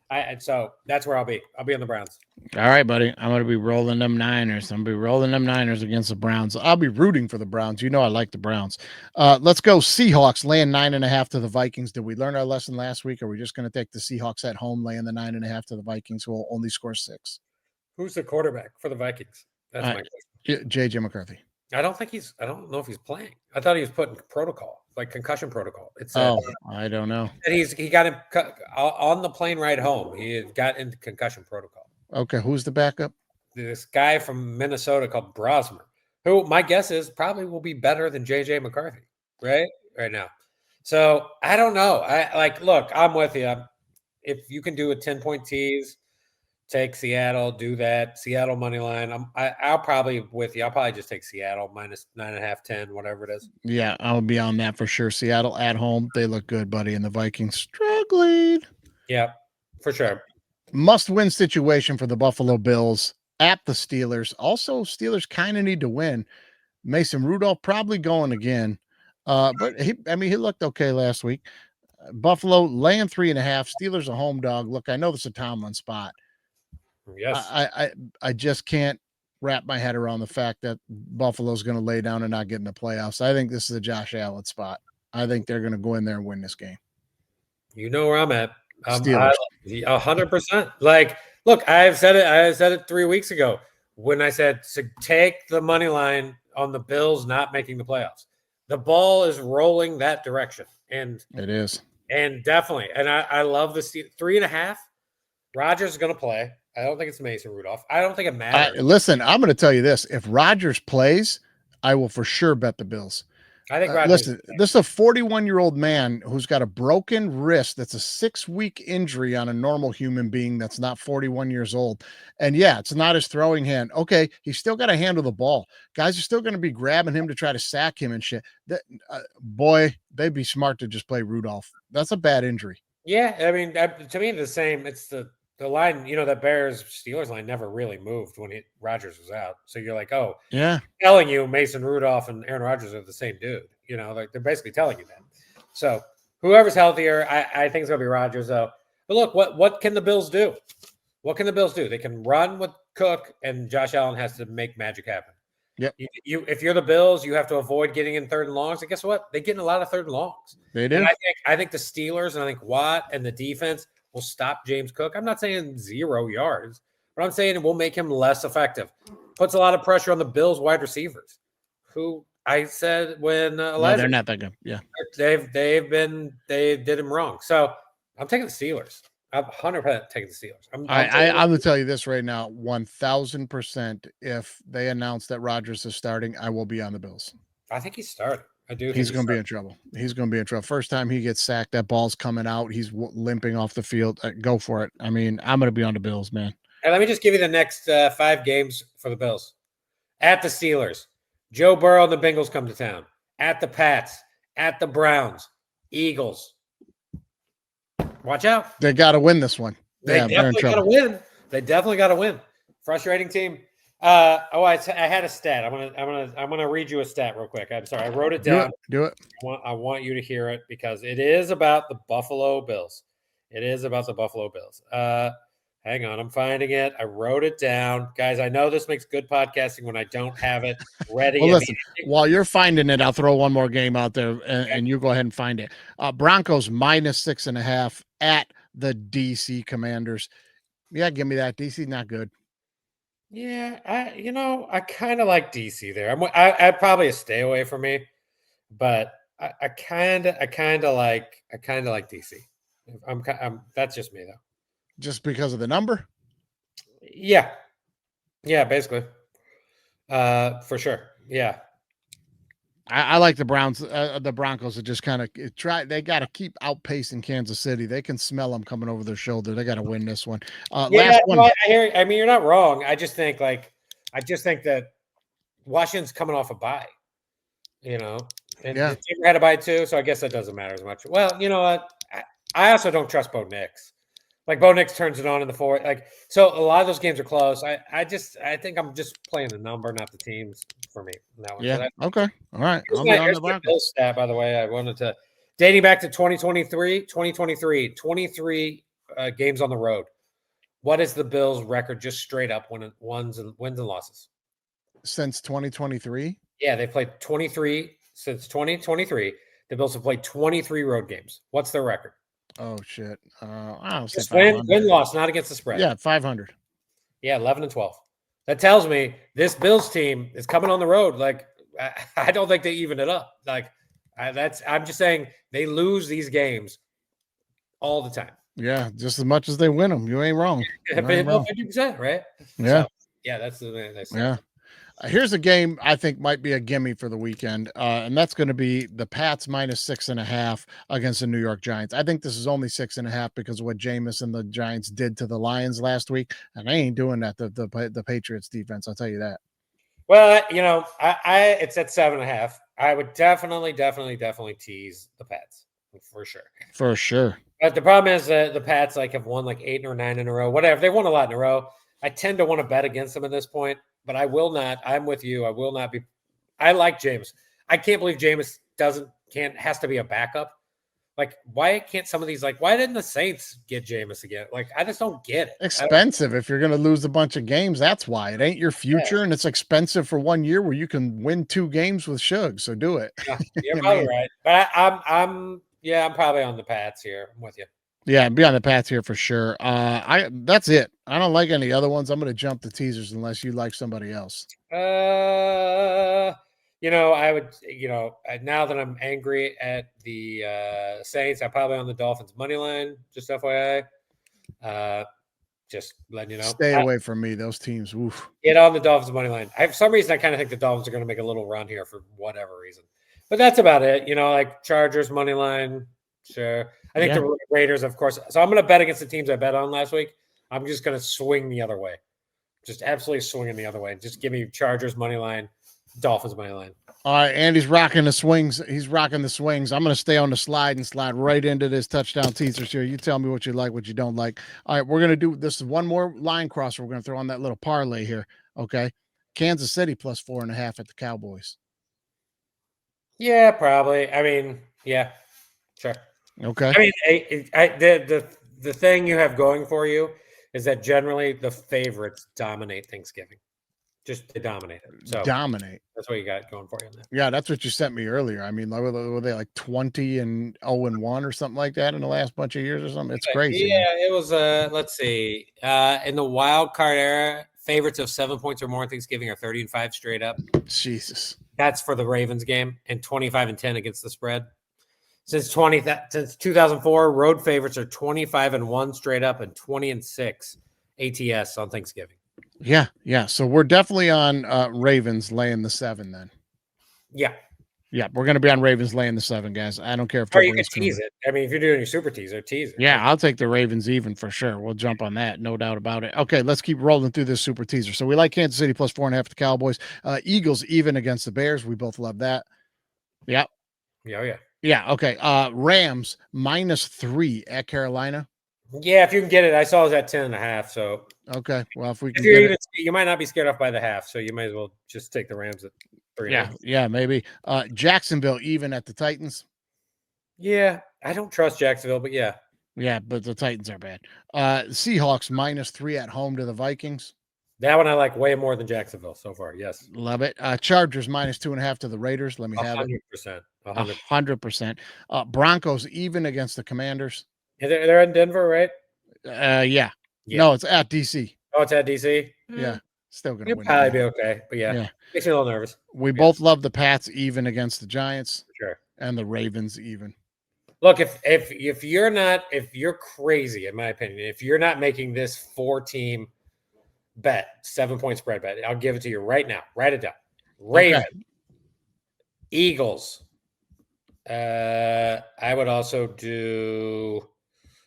And so that's where I'll be. I'll be on the Browns. All right, buddy. I'm going to be rolling them Niners. I'm going to be rolling them Niners against the Browns. I'll be rooting for the Browns. You know I like the Browns. Let's go Seahawks laying 9.5 to the Vikings. Did we learn our lesson last week? Or are we just going to take the Seahawks at home laying the 9.5 to the Vikings who will only score 6? Who's the quarterback for the Vikings? That's my question. J.J. McCarthy. I don't know if he's playing. I thought he was put in protocol, like concussion protocol. I don't know. And he got him on the plane ride home. He got into concussion protocol. Okay, who's the backup? This guy from Minnesota called Brosmer, who my guess is probably will be better than J.J. McCarthy, right now. So I don't know. Look, I'm with you. If you can do a 10-point tease, take Seattle, do that. Seattle money line. I'll probably with you. I'll probably just take Seattle minus 9.5, 10, whatever it is. Yeah, I'll be on that for sure. Seattle at home. They look good, buddy. And the Vikings struggling. Yeah, for sure. Must-win situation for the Buffalo Bills at the Steelers. Also, Steelers kind of need to win. Mason Rudolph probably going again. But he looked okay last week. Buffalo laying 3.5. Steelers a home dog. Look, I know this is a Tomlin spot. Yes. I just can't wrap my head around the fact that Buffalo's going to lay down and not get in the playoffs. I think this is a Josh Allen spot. I think they're going to go in there and win this game. You know where I'm at. 100%. Like, look, I said it 3 weeks ago when I said to take the money line on the Bills not making the playoffs. The ball is rolling that direction, and it is, and definitely. And I love the 3.5. Rodgers is going to play. I don't think it's Mason Rudolph. I don't think it matters. Listen, I'm going to tell you this: if Rodgers plays, I will for sure bet the Bills. I think listen, this is a 41-year-old man who's got a broken wrist. That's a 6-week injury on a normal human being that's not 41 years old. And yeah, it's not his throwing hand. Okay, he's still got to handle the ball. Guys are still going to be grabbing him to try to sack him and shit. Boy, they'd be smart to just play Rudolph. That's a bad injury. Yeah, I mean, to me, the same. It's the line, that Bears-Steelers line never really moved when Rodgers was out. So you're like, oh, yeah, telling you Mason Rudolph and Aaron Rodgers are the same dude. Like they're basically telling you that. So whoever's healthier, I think it's going to be Rodgers, though. But look, what can the Bills do? What can the Bills do? They can run with Cook, and Josh Allen has to make magic happen. Yep. If you're the Bills, you have to avoid getting in third and longs. And guess what? They get in a lot of third and longs. They do. And I think the Steelers and I think Watt and the defense will stop James Cook. I'm not saying 0 yards, but I'm saying it will make him less effective. Puts a lot of pressure on the Bills wide receivers, who I said when Elijah, they're not that good. Yeah, they did him wrong. So I'm taking the Steelers. I'm 100% taking the Steelers. I'm gonna tell you this right now: 1,000%. If they announce that Rodgers is starting, I will be on the Bills. I think he's starting. I do. He's going to be in trouble. He's going to be in trouble. First time he gets sacked, that ball's coming out. He's limping off the field. Go for it. I mean, I'm going to be on the Bills, man. And let me just give you the next 5 games for the Bills. At the Steelers, Joe Burrow and the Bengals come to town. At the Pats, at the Browns, Eagles. Watch out. They got to win this one. They definitely got to win. They definitely got to win. Frustrating team. I had a stat. I'm gonna read you a stat real quick. I'm sorry, I wrote it down. Do it. I want you to hear it because it is about the Buffalo Bills. It is about the Buffalo Bills. Hang on, I'm finding it. I wrote it down, guys. I know this makes good podcasting when I don't have it ready. Well, listen, while you're finding it, I'll throw one more game out there, and you go ahead and find it. Broncos -6.5 at the DC Commanders. Yeah, give me that. DC not good. Yeah, I kind of like DC there. I'd probably stay away from me, but I kind of like DC. That's just me though. Just because of the number? Yeah, basically, for sure. Yeah, I like the Browns, the Broncos. That just kind of try. They got to keep outpacing Kansas City. They can smell them coming over their shoulder. They got to win this one. Last one. I hear. I mean, you're not wrong. I just think that Washington's coming off a bye. And the team had a bye too, so I guess that doesn't matter as much. Well, you know what? I also don't trust Bo Nix. Like Bo Nix turns it on in the fourth. So a lot of those games are close. I think I'm just playing the number, not the teams for me. That one. Yeah. Okay. All right. Here's my Bills stat, by the way. I wanted to dating back to 2023, 23 games on the road. What is the Bills' record just straight up wins and losses? Since 2023? Yeah, they played 23 since 2023. The Bills have played 23 road games. What's their record? Oh shit! I don't just win loss, not against the spread. Yeah, 500. Yeah, 11-12. That tells me this Bills team is coming on the road. I don't think they even it up. I'm just saying they lose these games all the time. Yeah, just as much as they win them. You ain't wrong. 50%, right? Yeah. So, yeah, that's the thing they say. Yeah. Here's a game I think might be a gimme for the weekend, and that's going to be the Pats -6.5 against the New York Giants. I think this is only 6.5 because of what Jameis and the Giants did to the Lions last week, and they ain't doing that. The Patriots defense, I'll tell you that. Well, it's at 7.5. I would definitely tease the Pats for sure. For sure. But the problem is that the Pats have won 8 or 9 in a row. Whatever, they won a lot in a row. I tend to want to bet against them at this point. But I will not. I'm with you. I will not be. I like James. I can't believe Jameis has to be a backup. Why can't some of these why didn't the Saints get Jameis again? I just don't get it. Expensive. If you're going to lose a bunch of games, that's why. It ain't your future, and it's expensive for 1 year where you can win 2 games with Shug. So do it. Yeah, you're probably right. But I'm probably on the Pats here. I'm with you. Yeah, be on the Pats here for sure. That's it. I don't like any other ones. I'm going to jump the teasers unless you like somebody else. I would. Now that I'm angry at the Saints, I'm probably on the Dolphins money line. Just FYI. Just letting you know. Stay away from me. Those teams. Oof. Get on the Dolphins money line. For some reason, I kind of think the Dolphins are going to make a little run here for whatever reason. But that's about it. Chargers money line. Sure. I think the Raiders, of course. So I'm going to bet against the teams I bet on last week. I'm just going to swing the other way. Just absolutely swinging the other way. Just give me Chargers money line, Dolphins money line. All right, Andy's rocking the swings. He's rocking the swings. I'm going to stay on the slide and slide right into this touchdown teasers here. You tell me what you like, what you don't like. All right, we're going to do this one more line crosser. We're going to throw on that little parlay here. Okay. Kansas City +4.5 at the Cowboys. Yeah, probably. I mean, yeah, sure. Okay. I mean, the thing you have going for you is that generally the favorites dominate Thanksgiving. Just to dominate it. So dominate. That's what you got going for you. On that. Yeah, that's what you sent me earlier. I mean, were they 20 and 0-1 or something like that in the last bunch of years or something? It's crazy. Yeah, it was. Let's see. In the wild card era, favorites of 7 points or more in Thanksgiving are 30-5 straight up. Jesus. That's for the Ravens game and 25-10 against the spread. Since 2004, road favorites are 25-1 straight up and 20-6 ATS on Thanksgiving. Yeah. So we're definitely on Ravens laying the 7 then. Yeah. Yeah, we're going to be on Ravens laying the 7, guys. I don't care if Or you Brady's could tease it. I mean, if you're doing your super teaser, tease it. Yeah, I'll take the Ravens even for sure. We'll jump on that, no doubt about it. Okay, let's keep rolling through this super teaser. So we like Kansas City plus 4.5 the Cowboys. Eagles even against the Bears. We both love that. Yeah. Yeah. Yeah. Okay. Rams -3 at Carolina. Yeah, if you can get it. I saw it was at 10.5. So okay. Well, if we can you're get even, it, you might not be scared off by the half. So you might as well just take the Rams at 3.5. Yeah, maybe. Jacksonville even at the Titans. Yeah, I don't trust Jacksonville, but yeah. Yeah, but the Titans are bad. Seahawks -3 at home to the Vikings. That one I like way more than Jacksonville so far. Yes. Love it. Chargers -2.5 to the Raiders. Let me have 100%. 100%. Broncos even against the Commanders. They're in Denver, right? Yeah. No, it's at DC. Oh, it's at DC? Yeah. Still going to You'll win. probably be okay. But yeah. Makes me a little nervous. We both love the Pats even against the Giants. Sure. And the Ravens even. Look, if you're crazy, in my opinion, if you're not making this 4-team bet, 7-point spread bet, I'll give it to you right now. Write it down. Ravens, Eagles. I would also do,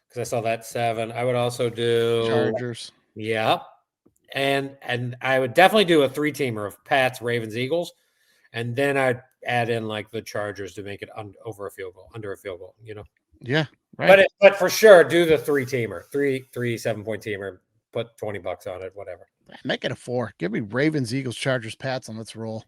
because I saw that 7. I would also do Chargers. Yeah. And I would definitely do a 3-teamer of Pats, Ravens, Eagles. And then I'd add in like the Chargers to make it under a field goal, you know? Yeah. Right. But for sure, do the 3-teamer, 3 7-point teamer, put $20 on it, whatever. Make it a 4. Give me Ravens, Eagles, Chargers, Pats, and let's roll.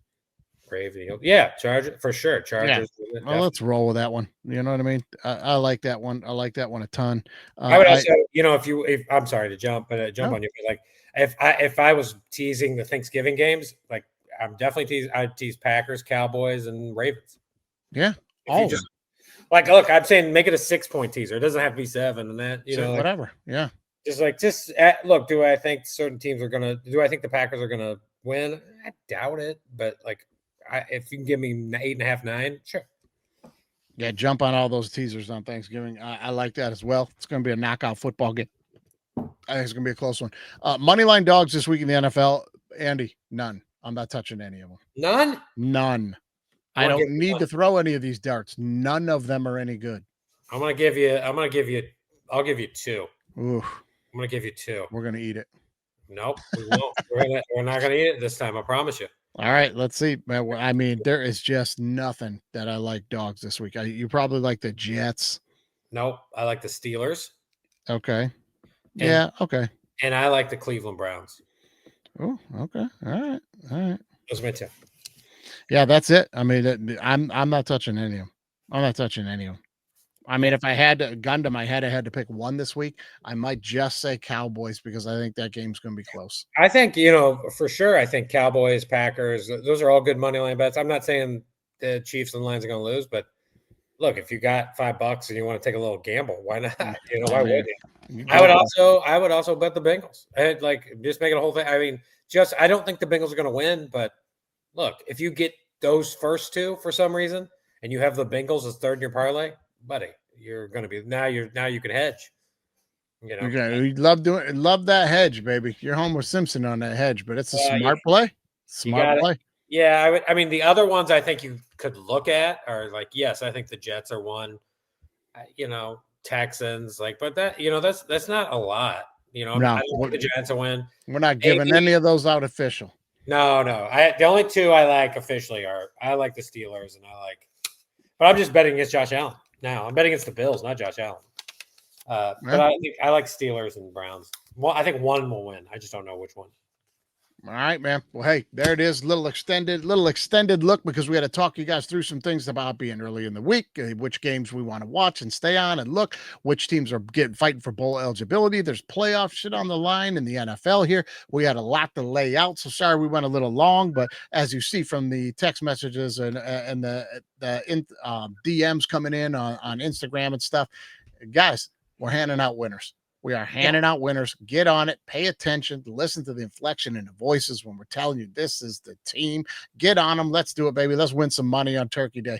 Ravens, Eagles. Yeah. Chargers for sure. Chargers. Yeah. Well, let's roll with that one. You know what I mean? I like that one. I like that one a ton. I would also, if I'm sorry to jump on you, but like if I was teasing the Thanksgiving games, like I'm definitely I'd tease Packers, Cowboys, and Ravens. Yeah. Look, I'm saying make it a 6-point teaser. It doesn't have to be 7, and that whatever. Yeah. Look. Do I think certain teams are gonna? Do I think the Packers are gonna win? I doubt it. But like, if you can give me 8.5, 9, sure. Yeah, jump on all those teasers on Thanksgiving. I like that as well. It's going to be a knockout football game. I think it's going to be a close one. Moneyline dogs this week in the NFL. Andy, none. I'm not touching any of them. None. I don't need to throw any of these darts. None of them are any good. I'll give you 2. Ooh. I'm going to give you 2. We're going to eat it. Nope, we won't. We're not going to eat it this time. I promise you. All right, let's see. I mean, there is just nothing that I like dogs this week. You probably like the Jets. Nope, I like the Steelers. Okay. Okay. And I like the Cleveland Browns. Oh, okay. All right. Those are my 2. Yeah, that's it. I mean, I'm not touching any of them. I'm not touching any of them. I mean, if I had a gun to my head, I had to pick one this week, I might just say Cowboys because I think that game's going to be close. I think, for sure, I think Cowboys, Packers, those are all good money line bets. I'm not saying the Chiefs and Lions are going to lose, but look, if you got $5 and you want to take a little gamble, why not? Why would you? I would also bet the Bengals. I'd just make it a whole thing. I mean, I don't think the Bengals are going to win, but look, if you get those first 2 for some reason and you have the Bengals as third in your parlay, buddy, you're going to be now you can hedge. You love that hedge, baby. You're Homer Simpson on that hedge, but it's a smart play. Smart play. Yeah, I mean the other ones I think you could look at are like, yes, I think the Jets are one. Texans, but that's not a lot. I don't think the Giants will win. We're not giving any of those out official. No. The only 2 I like officially I like the Steelers but I'm just betting against Josh Allen. Now I'm betting against the Bills, not Josh Allen. But I think I like Steelers and Browns. Well, I think one will win. I just don't know which one. All right, man. Well, hey, there it is. Little extended look because we had to talk you guys through some things about being early in the week, which games we want to watch and stay on and look, which teams are fighting for bowl eligibility. There's playoff shit on the line in the NFL here. We had a lot to lay out. So sorry we went a little long, but as you see from the text messages and the DMs coming in on Instagram and stuff, guys, we're handing out winners. We are handing out winners. Get on it. Pay attention. Listen to the inflection in the voices when we're telling you this is the team. Get on them. Let's do it, baby. Let's win some money on Turkey Day.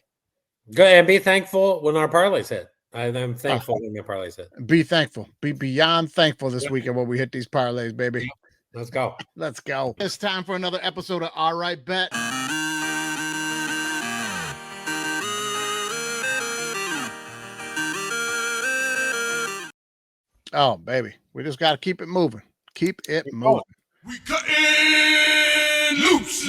Good, and be thankful when our parlays hit. I'm thankful when my parlays hit. Be thankful. Be beyond thankful this weekend when we hit these parlays, baby. Let's go. Let's go. It's time for another episode of Alright Bet. Oh, baby. We just got to keep it moving. Keep it moving. We cutting loose.